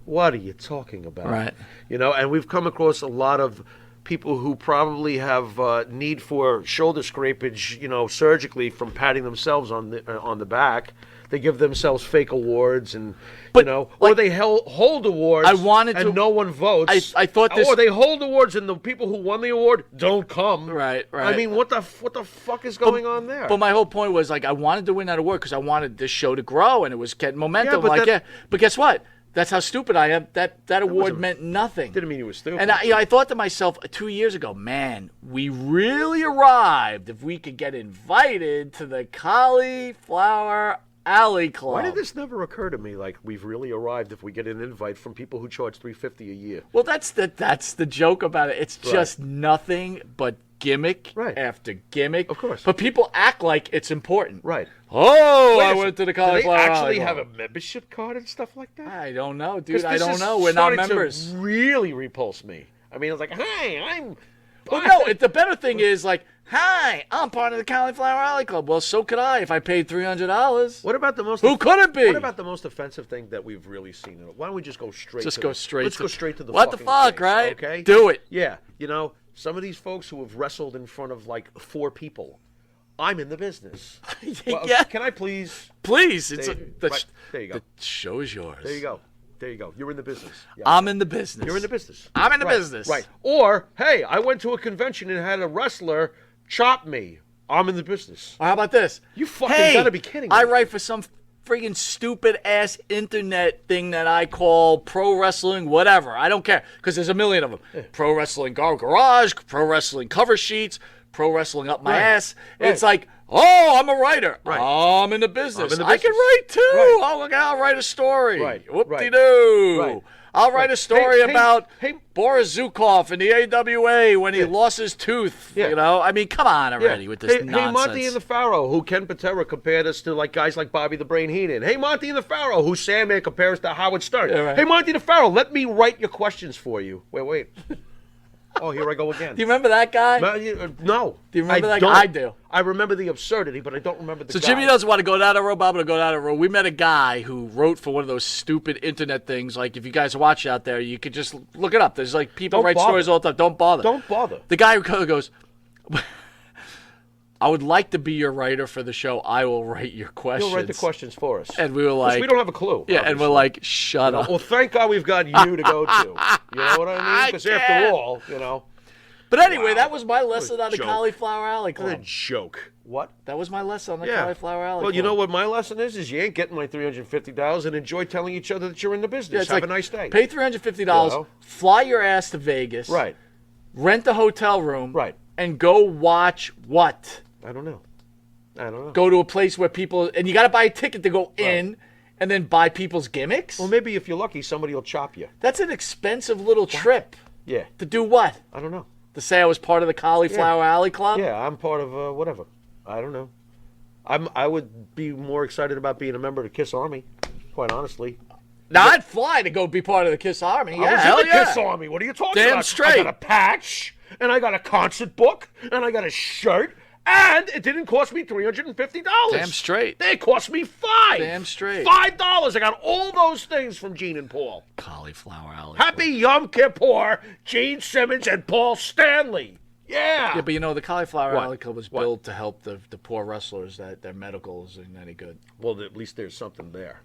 What are you talking about?" Right. And we've come across a lot of people who probably have need for shoulder scrapage, surgically from patting themselves on the back. They give themselves fake awards, and or like, they hold awards. I wanted and to- no one votes. I thought this- Or they hold awards, and the people who won the award don't come. Right. I mean, what the fuck is going on there? But my whole point was, like, I wanted to win that award because I wanted this show to grow, and it was getting momentum. but But guess what? That's how stupid I am. That award meant nothing. Didn't mean you were stupid. And I thought to myself 2 years ago, man, we really arrived if we could get invited to the Cauliflower Alley Club. Why did this never occur to me? Like, we've really arrived if we get an invite from people who charge $350 a year. Well, that's the joke about it. It's just nothing but gimmick Right. after gimmick. Of course. But people act like it's important. Right. Oh, Wait a I second. went to the Do they Cauliflower Alley actually Club. have a membership card and stuff like that? I don't know, 'Cause dude. I this don't is know. We're not starting to members. really repulse me. I mean, it's like, hey, I'm. Well, no, the better thing is like, hi, I'm part of the Cauliflower Alley Club. Well, so could I if I paid $300. What about the most? Who could it be? What about the most offensive thing that we've really seen? Why don't we just go straight? Just to go the- straight Let's to- go straight to the. What the fucking fuck, thing, right? Okay. Do it. Yeah, some of these folks who have wrestled in front of like 4 people. I'm in the business. Well, Yeah. Can I please? Please, it's There you go. the show is yours. There you go. There you go. You're in the business. Yeah. I'm in the business. You're in the business. I'm in the Right, business. Right. Or, hey, I went to a convention and had a wrestler chop me. I'm in the business. How about this? You fucking gotta be kidding me. I write for some friggin' stupid ass internet thing that I call Pro Wrestling whatever. I don't care because there's a million of them. Pro Wrestling Garage, Pro Wrestling Cover Sheets, Pro Wrestling Up My Ass. Right. It's like, oh, I'm a writer. Right. I'm in the business. I'm in the I can business. write too. Right. Oh, look, I'll write a story. Right. Whoop-de-doo. Right. I'll write a story Hey, about hey. Boris Zukov in the AWA when he lost his tooth. Yeah. You know, I mean, come on already with this Hey, nonsense. Monte and the Pharaoh, who Ken Patera compared us to like guys like Bobby the Brain Heenan. Hey, Monte and the Pharaoh, who Sandman compares to Howard Stern. Yeah, right. Hey, Monte the Pharaoh, let me write your questions for you. Wait. Oh, here I go again. Do you remember that guy? No. Do you remember that don't. guy? I do. I remember the absurdity, but I don't remember the So guy. Jimmy doesn't want to go down a road, I'm going to go down a road. We met a guy who wrote for one of those stupid internet things. Like, if you guys watch out there, you could just look it up. There's, like, people Don't write bother. stories all the time. Don't bother. Don't bother. The guy who goes, I would like to be your writer for the show. I will write your questions. You'll write the questions for us. And we were 'Cause like... we don't have a clue. Yeah, and we're obviously. like, shut up. Well, thank God we've got you to go to. You know what I mean? Because I after can't. all, you know. But anyway, Wow. that was my lesson on the joke. Cauliflower Alley What a Club. joke. What? That was my lesson on the Yeah. Cauliflower Alley Well, you Club. know what my lesson is you ain't getting my $350 and enjoy telling each other that you're in the business. Yeah, it's Have like, a nice day. Pay $350, You know? fly your ass to Vegas, Right. rent a hotel room, Right. and go watch what? I don't know. Go to a place where people, and you got to buy a ticket to go in, and then buy people's gimmicks? Well, maybe if you're lucky, somebody will chop you. That's an expensive little trip. Yeah. To do what? I don't know. To say I was part of the Cauliflower Alley Club? Yeah, I'm part of whatever. I don't know. I would be more excited about being a member of the KISS Army, quite honestly. Now, I'd fly to go be part of the KISS Army. I Yeah, was hell in the yeah. KISS Army. What are you talking Damn about? straight. I got a patch, and I got a concert book, and I got a shirt, and it didn't cost me $350. Damn straight. It cost me $5. Damn straight. $5. I got all those things from Gene and Paul. Cauliflower Alley Happy Yom Kippur, Gene Simmons and Paul Stanley. Yeah. Yeah, but you know, the Cauliflower What? Alley Club was What? built to help the poor wrestlers that their medical isn't any good. Well, at least there's something there.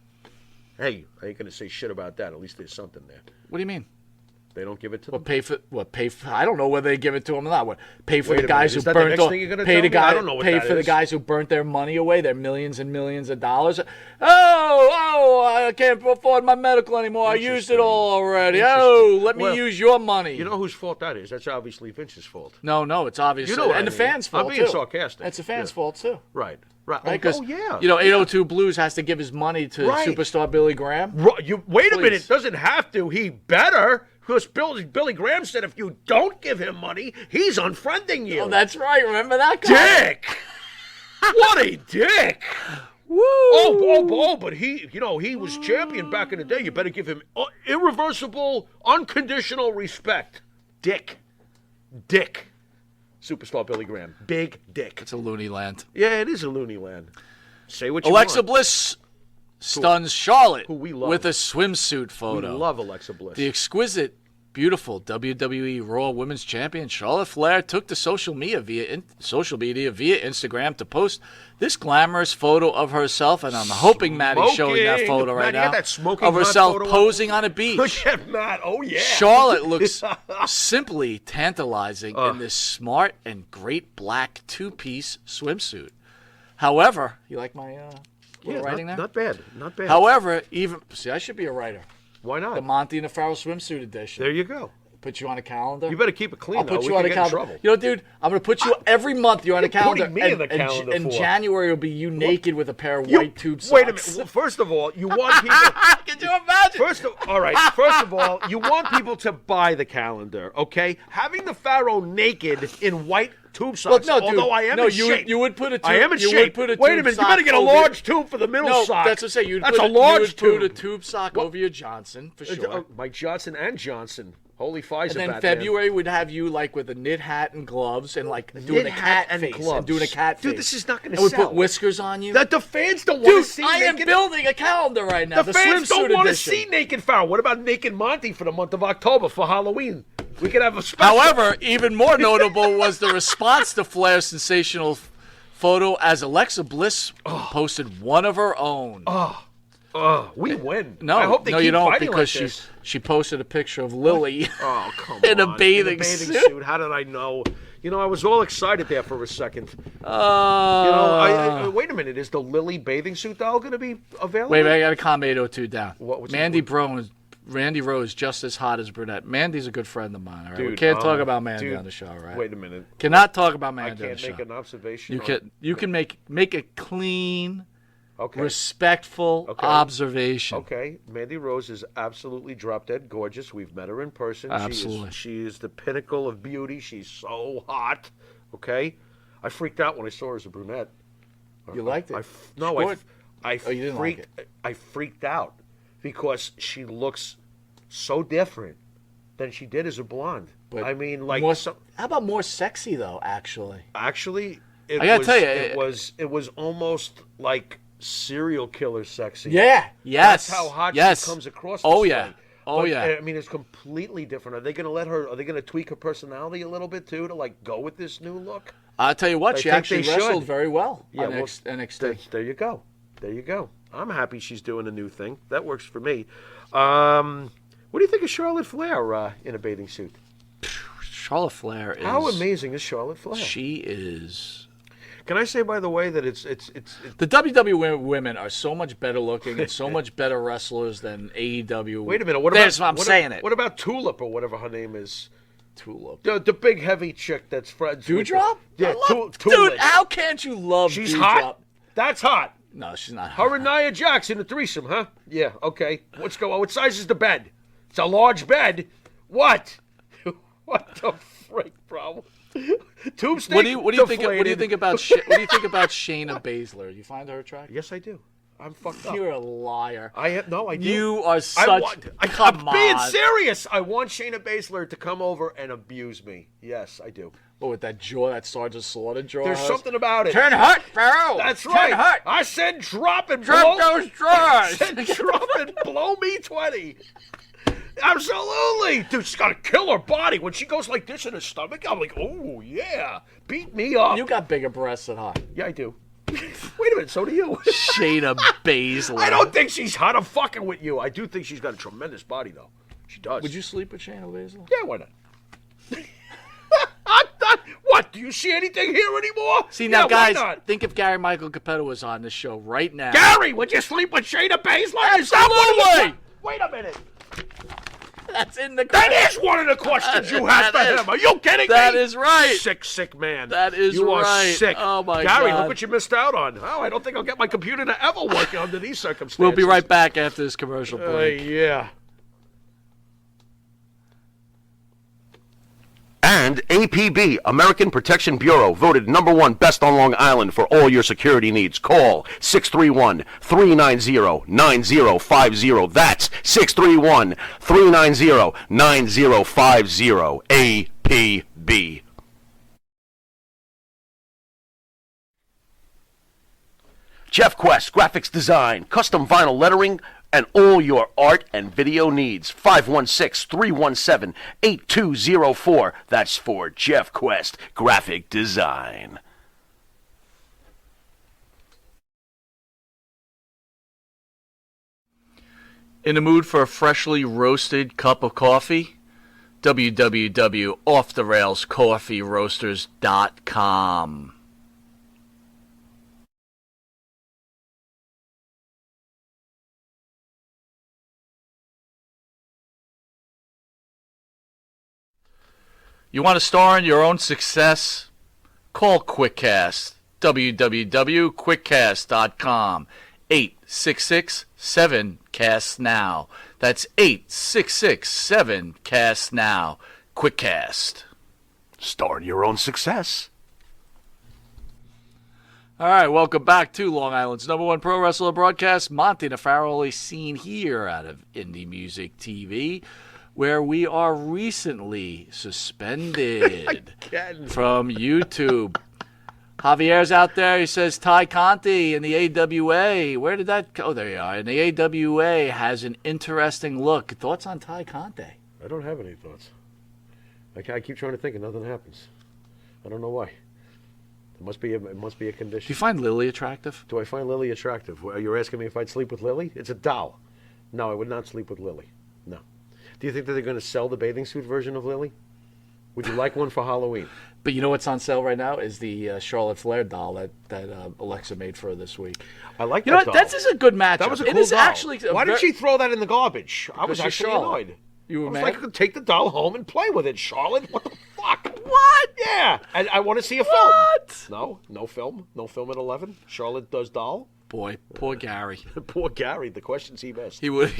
Hey, I ain't gonna say shit about that. At least there's something there. What do you mean? They don't give it to What them. pay for? I don't know whether they give it to them or not. What pay for Wait the a guys minute, who is that the burnt next all, thing you're gonna pay tell the me? I guy don't know what pay that for the is. guys who burnt their money away, their millions and millions of dollars. I can't afford my medical anymore. I used it all already. Oh, let me Well, use your money. You know whose fault that is? That's obviously Vince's fault. No, it's obvious. You know what and I the mean. fans' fault I'm being too. sarcastic. It's the fans' Yeah. fault too. Right. Right? Because yeah. you know, 802 Blues has to give his money to Right. superstar Billy Graham. Wait a Please. minute. Doesn't have to. He better. Because Billy Graham said if you don't give him money, he's unfriending you. Oh, that's right. Remember that guy? dick. What a dick. Woo! But he was champion back in the day. You better give him irreversible, unconditional respect. Dick. Superstar Billy Graham. Big dick. It's a loony land. Yeah, it is a loony land. Say what you Alexa want. Bliss stuns Charlotte Who we love. with a swimsuit We photo. love Alexa Bliss. The exquisite, beautiful WWE Raw Women's Champion Charlotte Flair took to social media via Instagram to post this glamorous photo of herself, and I'm hoping Maddie's showing that Smoking. photo right Maddie, you now, got that smoking of hot herself photo up? posing on a beach. Look at Matt. Oh, yeah. Charlotte looks simply tantalizing in this smart and great black two-piece swimsuit. However, you like my writing there? Not bad. Not bad. However, I should be a writer. Why not? The Monte and the Pharaoh swimsuit edition. There you go. Put you on a calendar. You better keep it clean, I'll though. put We you on could a get in calendar. trouble. You know, dude, I'm going to put you every month. You're on a calendar. putting me in the calendar and for? January will be you naked with a pair of white tube socks. Wait a minute. Well, first of all, you want people. Can you imagine? First of all, you want people to buy the calendar, okay? Having the Pharaoh naked in white tube socks. no, dude. although I am No, in you shape. would- you would put a I tube- am in you would shape. put a Wait a tube minute. You sock better get a over large tube for the middle No, sock. that's what I'm saying. That's a large you would put a tube. tube sock over your Johnson, for sure. Mike Johnson and Johnson. Holy Pfizer. And then Batman. February would have you like with a knit hat and gloves and like doing a cat and face gloves. and doing a cat face. Dude, this is not going And to we sell. put whiskers on you. That the fans don't want Dude, to see I am naked. building a calendar right now. The fans swimsuit don't want to edition. see naked Pharaoh. What about naked Monty for the month of October for Halloween? We could have a special. However, even more notable was the response to Flair's sensational photo as Alexa Bliss posted one of her own. We win. No, I hope they no, keep you don't, fighting because like this. she posted a picture of Lily Oh, come in on. a bathing suit. How did I know? You know, I was all excited there for a second. You know, wait a minute. Is the Lily bathing suit doll going to be available? Wait, I got to calm 802 down. What's Mandy Rose is just as hot as brunette. Mandy's a good friend of mine. All right, we Dude, can't talk about Mandy on the show, right? Wait a minute. Cannot talk about I Mandy on the can't show. make an observation. You can make a clean, Okay. respectful observation. Okay, Mandy Rose is absolutely drop dead gorgeous. We've met her in person. Absolutely. She is the pinnacle of beauty. She's so hot. Okay, I freaked out when I saw her as a brunette. You liked it? I you didn't like it. I freaked out because she looks so different than she did as a blonde. But I mean, like, how about more sexy though? Actually, I gotta tell you, it was almost like serial killer sexy. yeah, yes, That's how hot yes. she comes across. Oh this yeah, way. oh But, yeah. I mean, it's completely different. Are they going to let her? Are they going to tweak her personality a little bit too to like go with this new look? I'll tell you what, I she think actually they wrestled should. very well on well, NXT. There you go. There you go. I'm happy she's doing a new thing. That works for me. What do you think of Charlotte Flair in a bathing suit? Charlotte Flair is. How amazing is Charlotte Flair? She is. Can I say, by the way, that it's The WWE women are so much better looking and so much better wrestlers than AEW. Wait a minute. I'm saying it. What about Tulip or whatever her name is? Tulip. The big heavy chick that's friends. Dewdrop? Yeah, Tulip. Tulip. Dude, how can't you love She's Dewdrop? hot. That's hot. No, she's not Her hot. and Nia Jax in a threesome, huh? Yeah, okay. Let's go. What size is the bed? It's a large bed. What? What the freak, bro? Tube steak. What do you think? What do you deflated. think about? What do you think about Shayna Baszler? Do you find her attractive? Yes, I do. I'm fucked up. You're a liar. I do. You are such. Come I'm being on. serious. I want Shayna Baszler to come over and abuse me. Yes, I do. What, with that jaw, that Sergeant Slaughter jaw? There's something about it. Turn hot, Pharaoh. That's Turn right. hot. I said drop and Drop blow. those drawers. I said drop and blow me 20. Absolutely. Dude, she's got to kill her body. When she goes like this in her stomach, I'm like, oh, yeah. Beat me up. You got bigger breasts than her. Yeah, I do. Wait a minute, so do you. Shayna Baszler. I don't think she's hot. I'm fucking with you. I do think she's got a tremendous body, though. She does. Would you sleep with Shayna Baszler? Yeah, why not? What? Do you see anything here anymore? See, now, yeah, guys, why not? think if Gary Michael Capetta was on this show right now. Gary, would you sleep with Shayna Baszler? Absolutely. Wait a minute. That's in the. That is one of the questions you have for That him. Are you kidding me? That is right. Sick man. That is you are right. sick. Oh, my Gary, God. look what you missed out on. Oh, I don't think I'll get my computer to ever work under these circumstances. We'll be right back after this commercial break. Yeah. And APB, American Protection Bureau, voted #1 best on Long Island for all your security needs. Call 631-390-9050. That's 631-390-9050. APB. Jeff Quest, graphics design, custom vinyl lettering, and all your art and video needs. 516-317-8204. That's for Jeff Quest, graphic design. In the mood for a freshly roasted cup of coffee? www.offthe-railscoffeeroasters.com. You want to star in your own success? Call QuickCast. www.quickcast.com. 866-7-CAST-NOW. That's 866-7-CAST-NOW. QuickCast. Star in your own success. All right, welcome back to Long Island's #1 pro wrestler broadcast, Monte The Pharaoh, only seen here out of Indie Music TV, where we are recently suspended from YouTube. Javier's out there. He says Ty Conti in the AWA. Where did that go? Oh, there you are. And the AWA has an interesting look. Thoughts on Ty Conti? I don't have any thoughts. I keep trying to think and nothing happens. I don't know why. It must be a Do condition. you find Lily attractive? Do I find Lily attractive? You're asking me if I'd sleep with Lily? It's a doll. No, I would not sleep with Lily. No. Do you think that they're going to sell the bathing suit version of Lily? Would you like one for Halloween? But you know what's on sale right now is the Charlotte Flair doll that Alexa made for her this week. I like You that know what? doll. That's a good matchup. That was a It cool is doll. actually. Why did she throw that in the garbage? I was Because actually Charlotte. annoyed. You were I was mad? like, take the doll home and play with it, Charlotte. What the fuck? What? Yeah. I want to see a What? film. No film. No film at 11. Charlotte does doll. Boy, poor Gary. Poor Gary, the questions he missed. He would.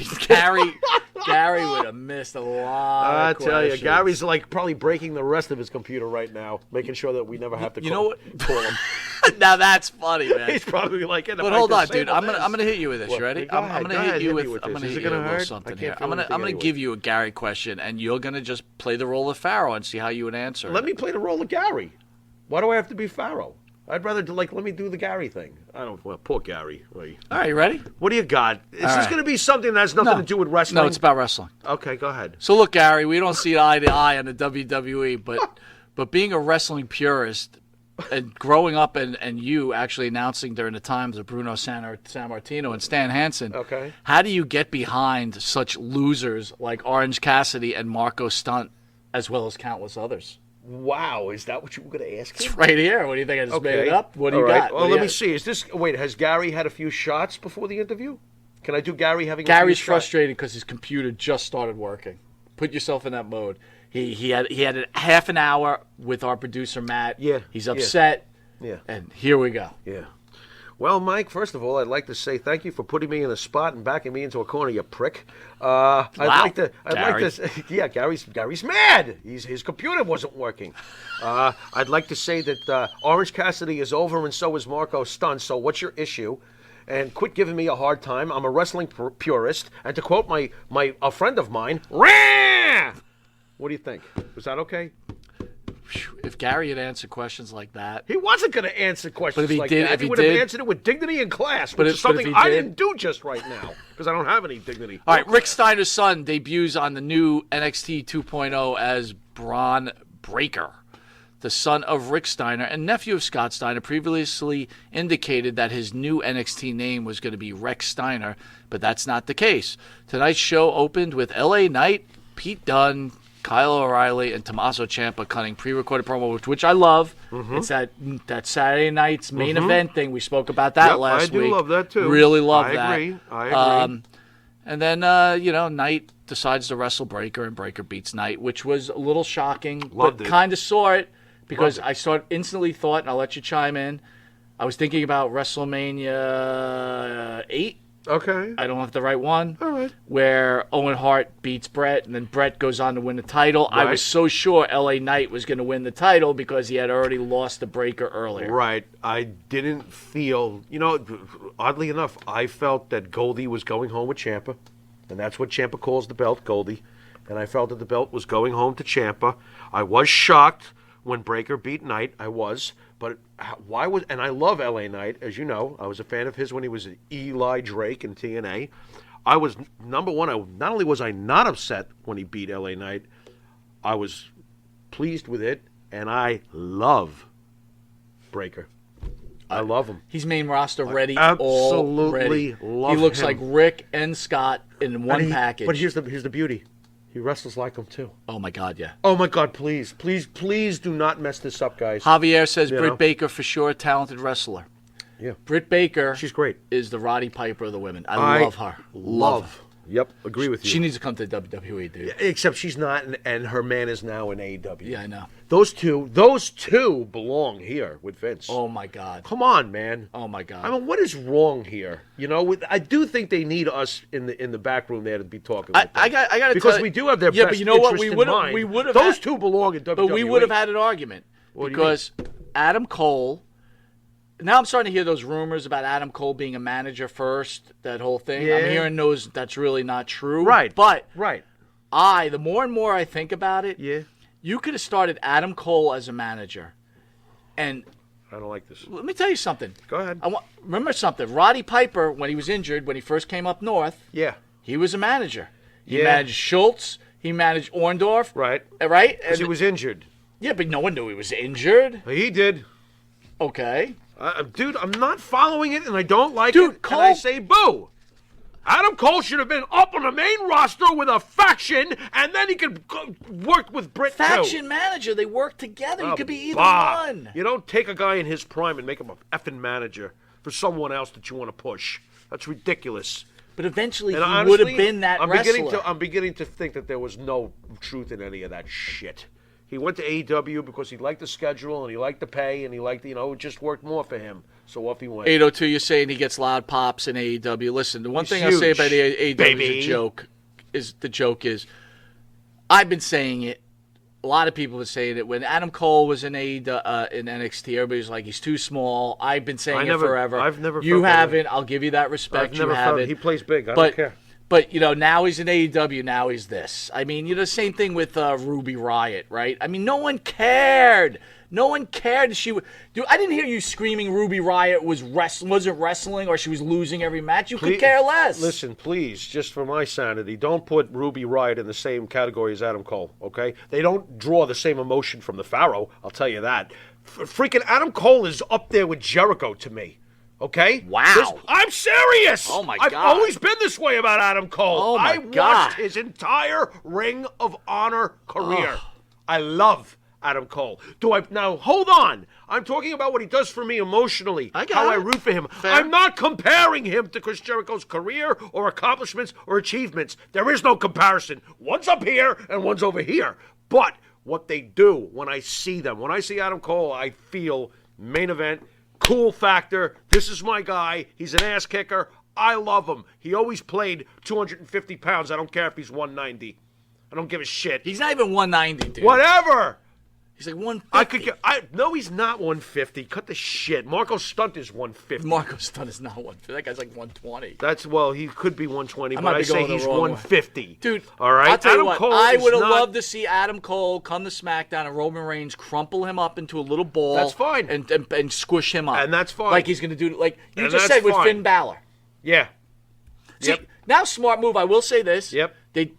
Gary would have missed a lot. I of tell you, questions. Gary's like probably breaking the rest of his computer right now, making sure that we never have to You know what? call him. Now that's funny, man. He's probably like, But hold on, dude. I'm gonna hit you with this. What? You ready? Go ahead, I'm go gonna ahead, hit you hit with. me with I'm this. gonna Is hit it you gonna with a little hurt? something I can't here. feel I'm anything gonna anyway. give you a Gary question, and you're gonna just play the role of Pharaoh and see how you would answer. Let it. me play the role of Gary. Why do I have to be Pharaoh? I'd rather let me do the Gary thing. I don't. Well, poor Gary. Wait. All right, you ready? What do you got? Is this right. going to be something that has nothing to do with wrestling? No, it's about wrestling. Okay, go ahead. So look, Gary, we don't see eye to eye on the WWE, but being a wrestling purist and growing up and you actually announcing during the times of Bruno Sammartino and Stan Hansen, Okay. how do you get behind such losers like Orange Cassidy and Marco Stunt, as well as countless others? Wow, is that what you were going to ask me? It's right here. What do you think? I just made it up? What do you All right. got? Well, What do let you me got? see. Is this? Wait, has Gary had a few shots before the interview? Can I do Gary having? Gary's a few shots? frustrated because his computer just started working. Put yourself in that mode. He had a half an hour with our producer Matt. Yeah, He's yeah. upset. Yeah. And here we go. Yeah. Well, Mike, first of all, I'd like to say thank you for putting me in a spot and backing me into a corner, you prick. I'd like to. Yeah, Gary's mad. His computer wasn't working. I'd like to say that Orange Cassidy is over, and so is Marco Stunt. So what's your issue? And quit giving me a hard time. I'm a wrestling purist, and to quote a friend of mine, Rah! What do you think? Was that okay? If Gary had answered questions like that, He wasn't going to answer questions if he like did- that. if He he would have did- answered it with dignity and class, But which if- is but if something he I did- didn't do just right now because I don't have any dignity. all right. Rick Steiner's son debuts on the new NXT 2.0 as Braun Breaker. The son of Rick Steiner and nephew of Scott Steiner previously indicated that his new NXT name was going to be Rex Steiner, but that's not the case. Tonight's show opened with LA Knight, Pete Dunne, Kyle O'Reilly, and Tommaso Ciampa cutting pre-recorded promo, which I love. Mm-hmm. It's that Saturday night's main event thing. We spoke about that Yep, last week. I do love that too. Really love that. I agree. And then, Knight decides to wrestle Breaker, and Breaker beats Knight, which was a little shocking, Loved but it. kind of saw it because I instantly thought, and I'll let you chime in, I was thinking about WrestleMania 8. Okay. I don't have the right one. All right. Where Owen Hart beats Brett, and then Brett goes on to win the title. I Right. was so sure LA Knight was going to win the title because he had already lost the Breaker earlier. Right. I didn't feel, oddly enough, I felt that Goldie was going home with Ciampa, and that's what Ciampa calls the belt, Goldie. And I felt that the belt was going home to Ciampa. I was shocked when Breaker beat Knight. I was. But why was, and I love LA Knight, as you know. I was a fan of his when he was Eli Drake in TNA. I was, number one, not only was I not upset when he beat LA Knight, I was pleased with it, and I love Breaker. I love him. He's main roster ready. absolutely already. love He looks him. like Rick and Scott in one package. But here's the beauty. He wrestles like him, too. Oh, my God, yeah. Oh, my God, please do not mess this up, guys. Javier says You Britt know? Baker for sure, talented wrestler. Yeah. Britt Baker She's great. is the Roddy Piper of the women. I love her. Love her. Yep, agree with you. She needs to come to WWE, dude. Except she's not, and her man is now in AEW. Yeah, I know. Those two belong here with Vince. Oh, my God. Come on, man. Oh, my God. I mean, what is wrong here? I do think they need us in the back room there to be talking. With them. I got to because tell we do have their yeah, best but you know what? interest We in mind. would have Those two belong in WWE. But we would have had an argument What do you because Adam Cole. Now I'm starting to hear those rumors about Adam Cole being a manager first. That whole thing. Yeah. I'm hearing those. That's really not true. Right. But Right. the more and more I think about it, Yeah. you could have started Adam Cole as a manager, and I don't like this. let me tell you something. Go ahead. Remember something. Roddy Piper, when he was injured, when he first came up north, Yeah. he was a manager. He Yeah. managed Schultz. He managed Orndorff. Right. Right? Because he was injured. Yeah, but no one knew he was injured. He did. Okay. Dude, I'm not following it, and I don't like Dude, it, Cole- and I say boo. Adam Cole should have been up on the main roster with a faction, and then he could work with Britt Faction too. manager. They work together. You could be either Bah. one. You don't take a guy in his prime and make him a effing manager for someone else that you want to push. That's ridiculous. But eventually, And he honestly, would have been that I'm wrestler. I'm beginning to think that there was no truth in any of that shit. He went to AEW because he liked the schedule and he liked the pay and he liked, it just worked more for him. So off he went. 802, you're saying he gets loud pops in AEW. Listen, the one He's thing I'll say huge, about AEW baby. is the joke is, I've been saying it. A lot of people were saying it when Adam Cole was in in NXT. Everybody's like, he's too small. I've been saying it forever. I've never. You felt that way. haven't. I'll give you that respect. I've never you felt haven't. he plays big. I but, don't care. But now he's in AEW. Now he's this. I mean, same thing with Ruby Riott, right? I mean, no one cared. No one cared. Dude, I didn't hear you screaming Ruby Riott wasn't wrestling or she was losing every match. You could care less. Listen, please, just for my sanity, don't put Ruby Riott in the same category as Adam Cole, okay? They don't draw the same emotion from the Pharaoh, I'll tell you that. Freaking Adam Cole is up there with Jericho to me, okay? Wow. I'm serious! Oh, my I've God. always been this way about Adam Cole. Oh, my I God. watched his entire Ring of Honor career. I love Adam Cole. Now, hold on. I'm talking about what he does for me emotionally, how I root for him. Fair. I'm not comparing him to Chris Jericho's career or accomplishments or achievements. There is no comparison. One's up here and one's over here. But what they do when I see them, when I see Adam Cole, I feel main event, cool factor. This is my guy. He's an ass kicker. I love him. He always played 250 pounds. I don't care if he's 190. I don't give a shit. He's not even 190, dude. Whatever. He's like 150. No, he's not 150. Cut the shit. Marco Stunt is 150. Marco Stunt is not 150. That guy's like 120. He could be 120, I but might I be say going the he's wrong way. 150. Dude, all right. I'll tell you Adam what. Cole I is would have not- loved to see Adam Cole come to SmackDown and Roman Reigns crumple him up into a little ball. That's fine. And squish him up. And that's fine. Like he's going to do, like you And just that's said with fine. Finn Balor. Yeah. See, Yep. now smart move. I will say this. Yep. They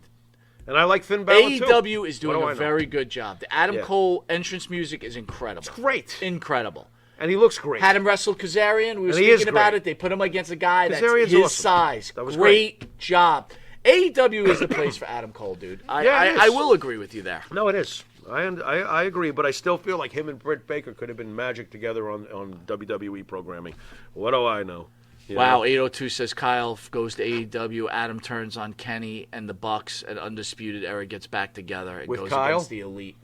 And I like Finn Balor too. AEW is doing What do I a know? very good job. The Adam Yeah. Cole entrance music is incredible. It's great. Incredible. And he looks great. Had him wrestle Kazarian. We were And he is speaking about great. it. They put him against a guy that's Kazarian's his awesome. size. That was great job. AEW is the place for Adam Cole, dude. Yeah, it is. I will agree with you there. No, it is. I agree, but I still feel like him and Britt Baker could have been magic together on WWE programming. What do I know? You Wow, know? 802 says Kyle goes to AEW. Adam turns on Kenny and the Bucks, and Undisputed Era gets back together and With goes Kyle? against the Elite.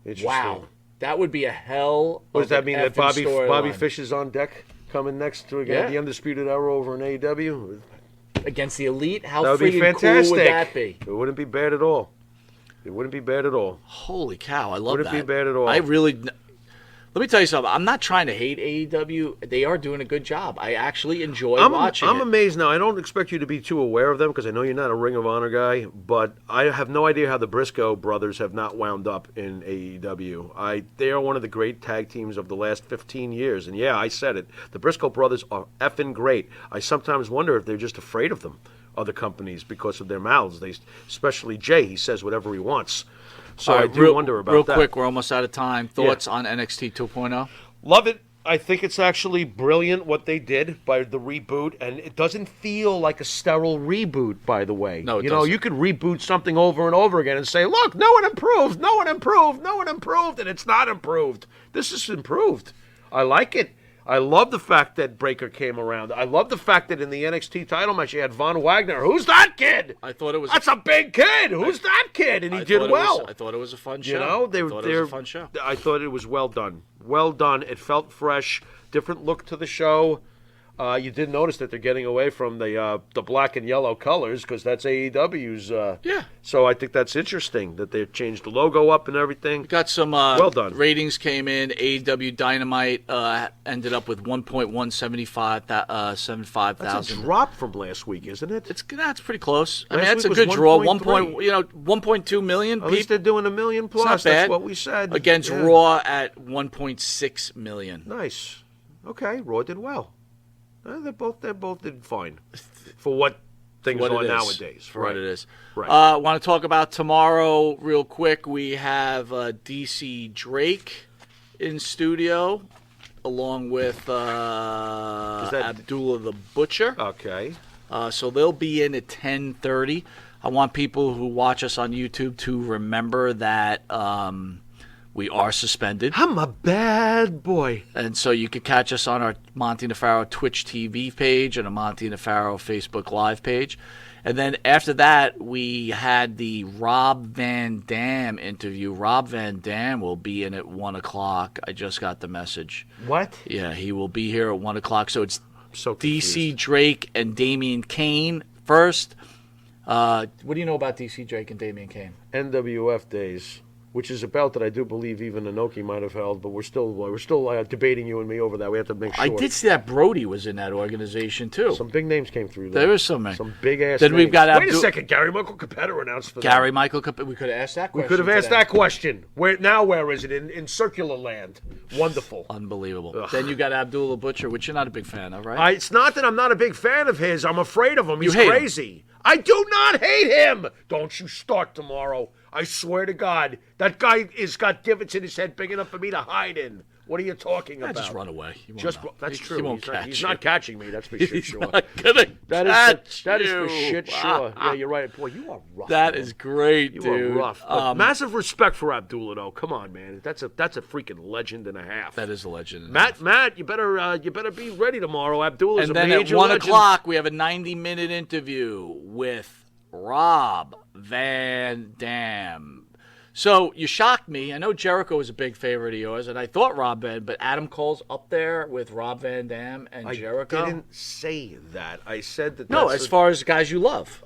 Interesting. Wow, that would be a hell. What does of that an mean? That effing Bobby storyline. Fish is on deck, coming next to Yeah. the Undisputed Era over in AEW? Against the Elite? How That would be freaking fantastic. cool would that be? It wouldn't be bad at all. It wouldn't be bad at all. Holy cow, I love Wouldn't that. be bad at all. I really. Let me tell you something. I'm not trying to hate AEW. They are doing a good job. I actually enjoy watching I'm it. amazed now. I don't expect you to be too aware of them because I know you're not a Ring of Honor guy, but I have no idea how the Briscoe brothers have not wound up in AEW. They are one of the great tag teams of the last 15 years. And yeah, I said it. The Briscoe brothers are effing great. I sometimes wonder if they're just afraid of them, other companies, because of their mouths. Especially Jay, he says whatever he wants. So All I right, do wonder about that. Real quick, we're almost out of time. Thoughts on NXT 2.0? Love it. I think it's actually brilliant what they did by the reboot, and it doesn't feel like a sterile reboot, by the way. No, it you know, doesn't. you could reboot something over and over again and say, look, no one improved, no one improved, no one improved, and it's not improved. This is improved. I like it. I love the fact that Breaker came around. I love the fact that in the NXT title match you had Von Wagner. Who's that kid? I thought it was. That's a big kid. Who's that kid? And he did well. I thought it was a fun show. You know, I thought it was a fun show. I thought it was well done. Well done. It felt fresh. Different look to the show. You did notice that they're getting away from the black and yellow colors because that's AEW's. Yeah. So I think that's interesting that they've changed the logo up and everything. Got some Well done. ratings came in. AEW Dynamite ended up with 1.175 75 That's a thousand. drop from last week, isn't it? It's pretty close. I Last mean, that's a week was good draw. 1.3. 1.2 million At least people. they're doing 1 million plus. not That's bad. what we said. Against Yeah. Raw at 1.6 million. Nice. Okay, Raw did well. They both did fine for what things What are it is. nowadays. For what it is. Right. Want to talk about tomorrow real quick. We have DC Drake in studio. along with Abdullah the Butcher. Okay. So they'll be in at 10:30. I want people who watch us on YouTube to remember that we are suspended. I'm a bad boy. And so you can catch us on our Monte The Pharaoh Twitch TV page and a Monte The Pharaoh Facebook Live page. And then after that, we had the Rob Van Damme interview. Rob Van Damme will be in at 1 o'clock. I just got the message. What? Yeah, he will be here at 1 o'clock. So it's So DC Drake and Damian Kane first. What do you know about DC Drake and Damian Kane? NWF days, which is a belt that I do believe even Inoki might have held, but we're still debating you and me over that. We have to make sure. I did see that Brody was in that organization too. Some big names came through. There was some big ass. Then names. we've got Wait a second, Gary Michael Capetta announced for Gary them. Michael Capetta. We could have asked that question. We could have asked today. that question. Where is it? In circular land. Wonderful. Unbelievable. Ugh. Then you got Abdullah Butcher, which you're not a big fan of, right? It's not that I'm not a big fan of his. I'm afraid of him. He's You hate him. crazy. I do not hate him. Don't you start tomorrow. I swear to God, that guy has got divots in his head big enough for me to hide in. What are you talking about? Just run away. He won't Just know. that's He true. won't He's catch not you. catching me. That's for shit He's sure. not gonna That is for you. shit sure. Yeah, you're right. Boy, you are rough. That man. is great, You dude. are rough. But massive respect for Abdullah, though. Come on, man. That's a freaking legend and a half. That is a legend. Matt, you better be ready tomorrow. Abdullah's And a then at major 1 legend. o'clock, we have a 90-minute interview with Rob Van Damme. So you shocked me. I know Jericho was a big favorite of yours, and I thought Rob Van, but Adam Cole's up there with Rob Van Damme and Jericho. I didn't say that. I said that. No, that's as far as guys you love.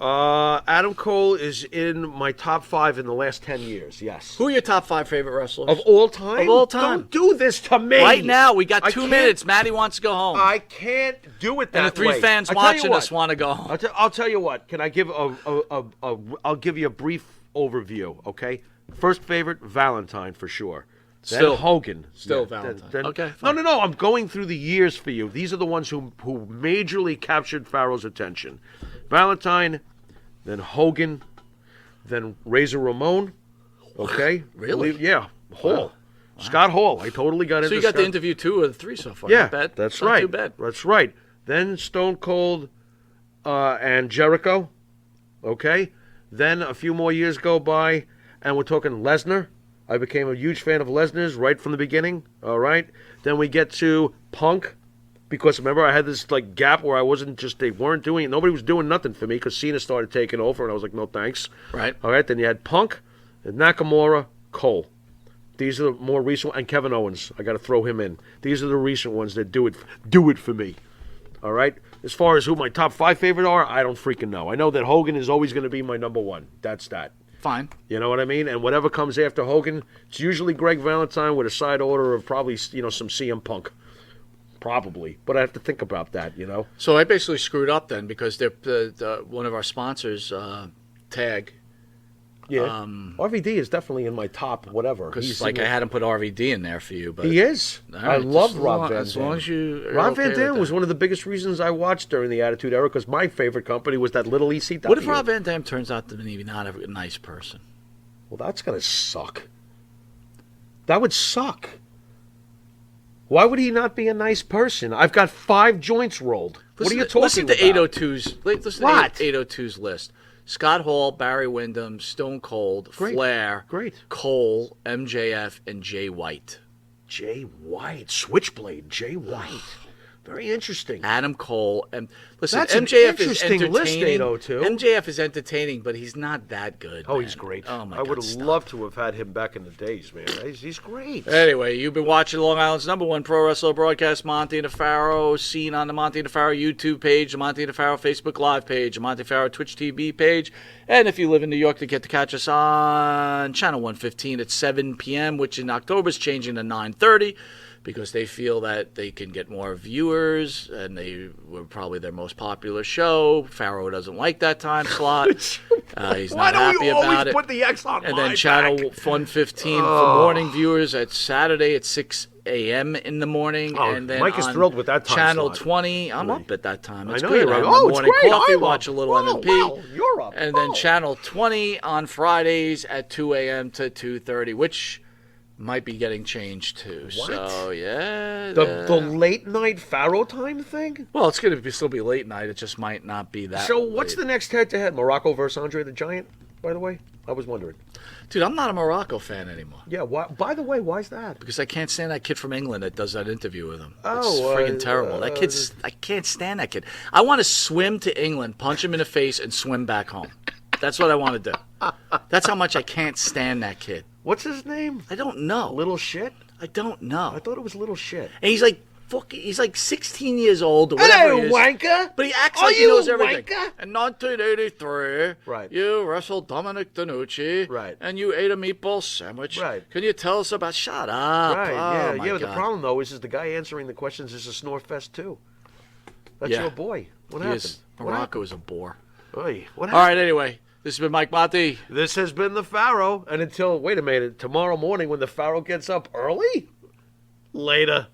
Adam Cole is in my top 5 in the last 10 years. Yes. Who are your top 5 favorite wrestlers? Of all time? Of all time. Don't do this to me. Right now, we got I 2 can't- minutes. Maddie wants to go home. I can't do it that way. and the 3 fans I tell you watching what. us want to go home. I'll tell you what. Can I give I'll give you a brief overview, okay? First favorite, Valentine for sure. Then Still- Hogan. still Valentine. Okay, No, fine. no. I'm going through the years for you. These are the ones who majorly captured Pharaoh's attention. Valentine, then Hogan, then Razor Ramon. Okay. Really? Yeah. Hall. Scott Hall. I totally got into So you got Scott. to interview 2 of the 3 so far. Yeah, Not bad. that's Not right. too bad. That's right. Then Stone Cold and Jericho. Okay. Then a few more years go by, and we're talking Lesnar. I became a huge fan of Lesnar's right from the beginning. All right. Then we get to Punk, because remember I had this like gap where they weren't doing it. Nobody was doing nothing for me because Cena started taking over, and I was like, no thanks. Right. All right. Then you had Punk, and Nakamura, Cole. These are the more recent, and Kevin Owens. I got to throw him in. These are the recent ones that do it for me. All right. As far as who my top 5 favorite are, I don't freaking know. I know that Hogan is always going to be my number 1. That's that. Fine. You know what I mean? And whatever comes after Hogan, it's usually Greg Valentine with a side order of probably some CM Punk. Probably, but I have to think about that. So I basically screwed up then because they're one of our sponsors, Tag. Yeah. RVD is definitely in my top whatever. Because I had him put RVD in there for you, but He is. All I right, love just Rob Van Dam. as long as you. are Rob okay Van with Dam that. was one of the biggest reasons I watched during the Attitude Era because my favorite company was that little ECW. What if Rob Van Dam turns out to be not a nice person? Well, that's gonna suck. That would suck. Why would he not be a nice person? I've got 5 joints rolled. What are you talking listen to about? 802's. Listen What? to 802's list. Scott Hall, Barry Windham, Stone Cold, Great. Flair, Great. Cole, MJF, and Jay White. Jay White, Switchblade, Jay White. Very interesting. Adam Cole, and listen, That's an MJF is interesting list, entertaining. 802. MJF is entertaining, but he's not that good. Oh, man. he's great. Oh my I God, would have stop. loved to have had him back in the days, man. He's great. Anyway, you've been watching Long Island's #1 pro wrestler broadcast, Monte The Pharaoh, seen on the Monte The Pharaoh YouTube page, the Monte The Pharaoh Facebook Live page, the Monte The Pharaoh Twitch TV page, and if you live in New York, to get to catch us on Channel 115 at 7 p.m., which in October is changing to 9:30. Because they feel that they can get more viewers, and they were probably their most popular show. Pharaoh doesn't like that time slot. He's Why not don't happy you about always it. put the X on And my then Channel back? 115 for morning viewers at Saturday at 6 a.m. in the morning. Oh, and then Mike is on thrilled with that time Channel slot. 20, I'm up at that time. It's I know good. you're I up. have my Oh, it's morning great. coffee, I'm watch up. a little Wow, MMP. wow, you're up. And then Oh. Channel 20 on Fridays at 2 a.m. to 2:30, which might be getting changed too. What? So yeah, The late night Pharaoh time thing? well, it's going to still be late night. It just might not be that. So what's late. the next head-to-head? Morocco versus Andre the Giant, by the way? I was wondering. Dude, I'm not a Morocco fan anymore Yeah, by the way, why's that? because I can't stand that kid from England that does that interview with him. Oh, it's friggin' terrible. That kid's. I can't stand that kid. I want to swim to England, punch him in the face, and swim back home. That's what I want to do. That's how much I can't stand that kid. What's his name? I don't know. Little shit? I don't know. I thought it was Little Shit. And he's like, he's like 16 years old or whatever he is. wanker! But he acts Are like he you knows a everything. wanker? In 1983, Right. you wrestled Dominic DeNucci, Right. and you ate a meatball sandwich. Right. Can you tell us about? Shut up! Right, Oh, yeah, my yeah. The God. problem though is the guy answering the questions is a snorefest too. That's Yeah. your boy. What He happened? is. What Morocco happened? is a bore. Oy, what All happened? right. Anyway, this has been Mike Monty. This has been the Pharaoh, and until wait a minute, tomorrow morning when the Pharaoh gets up early. Later.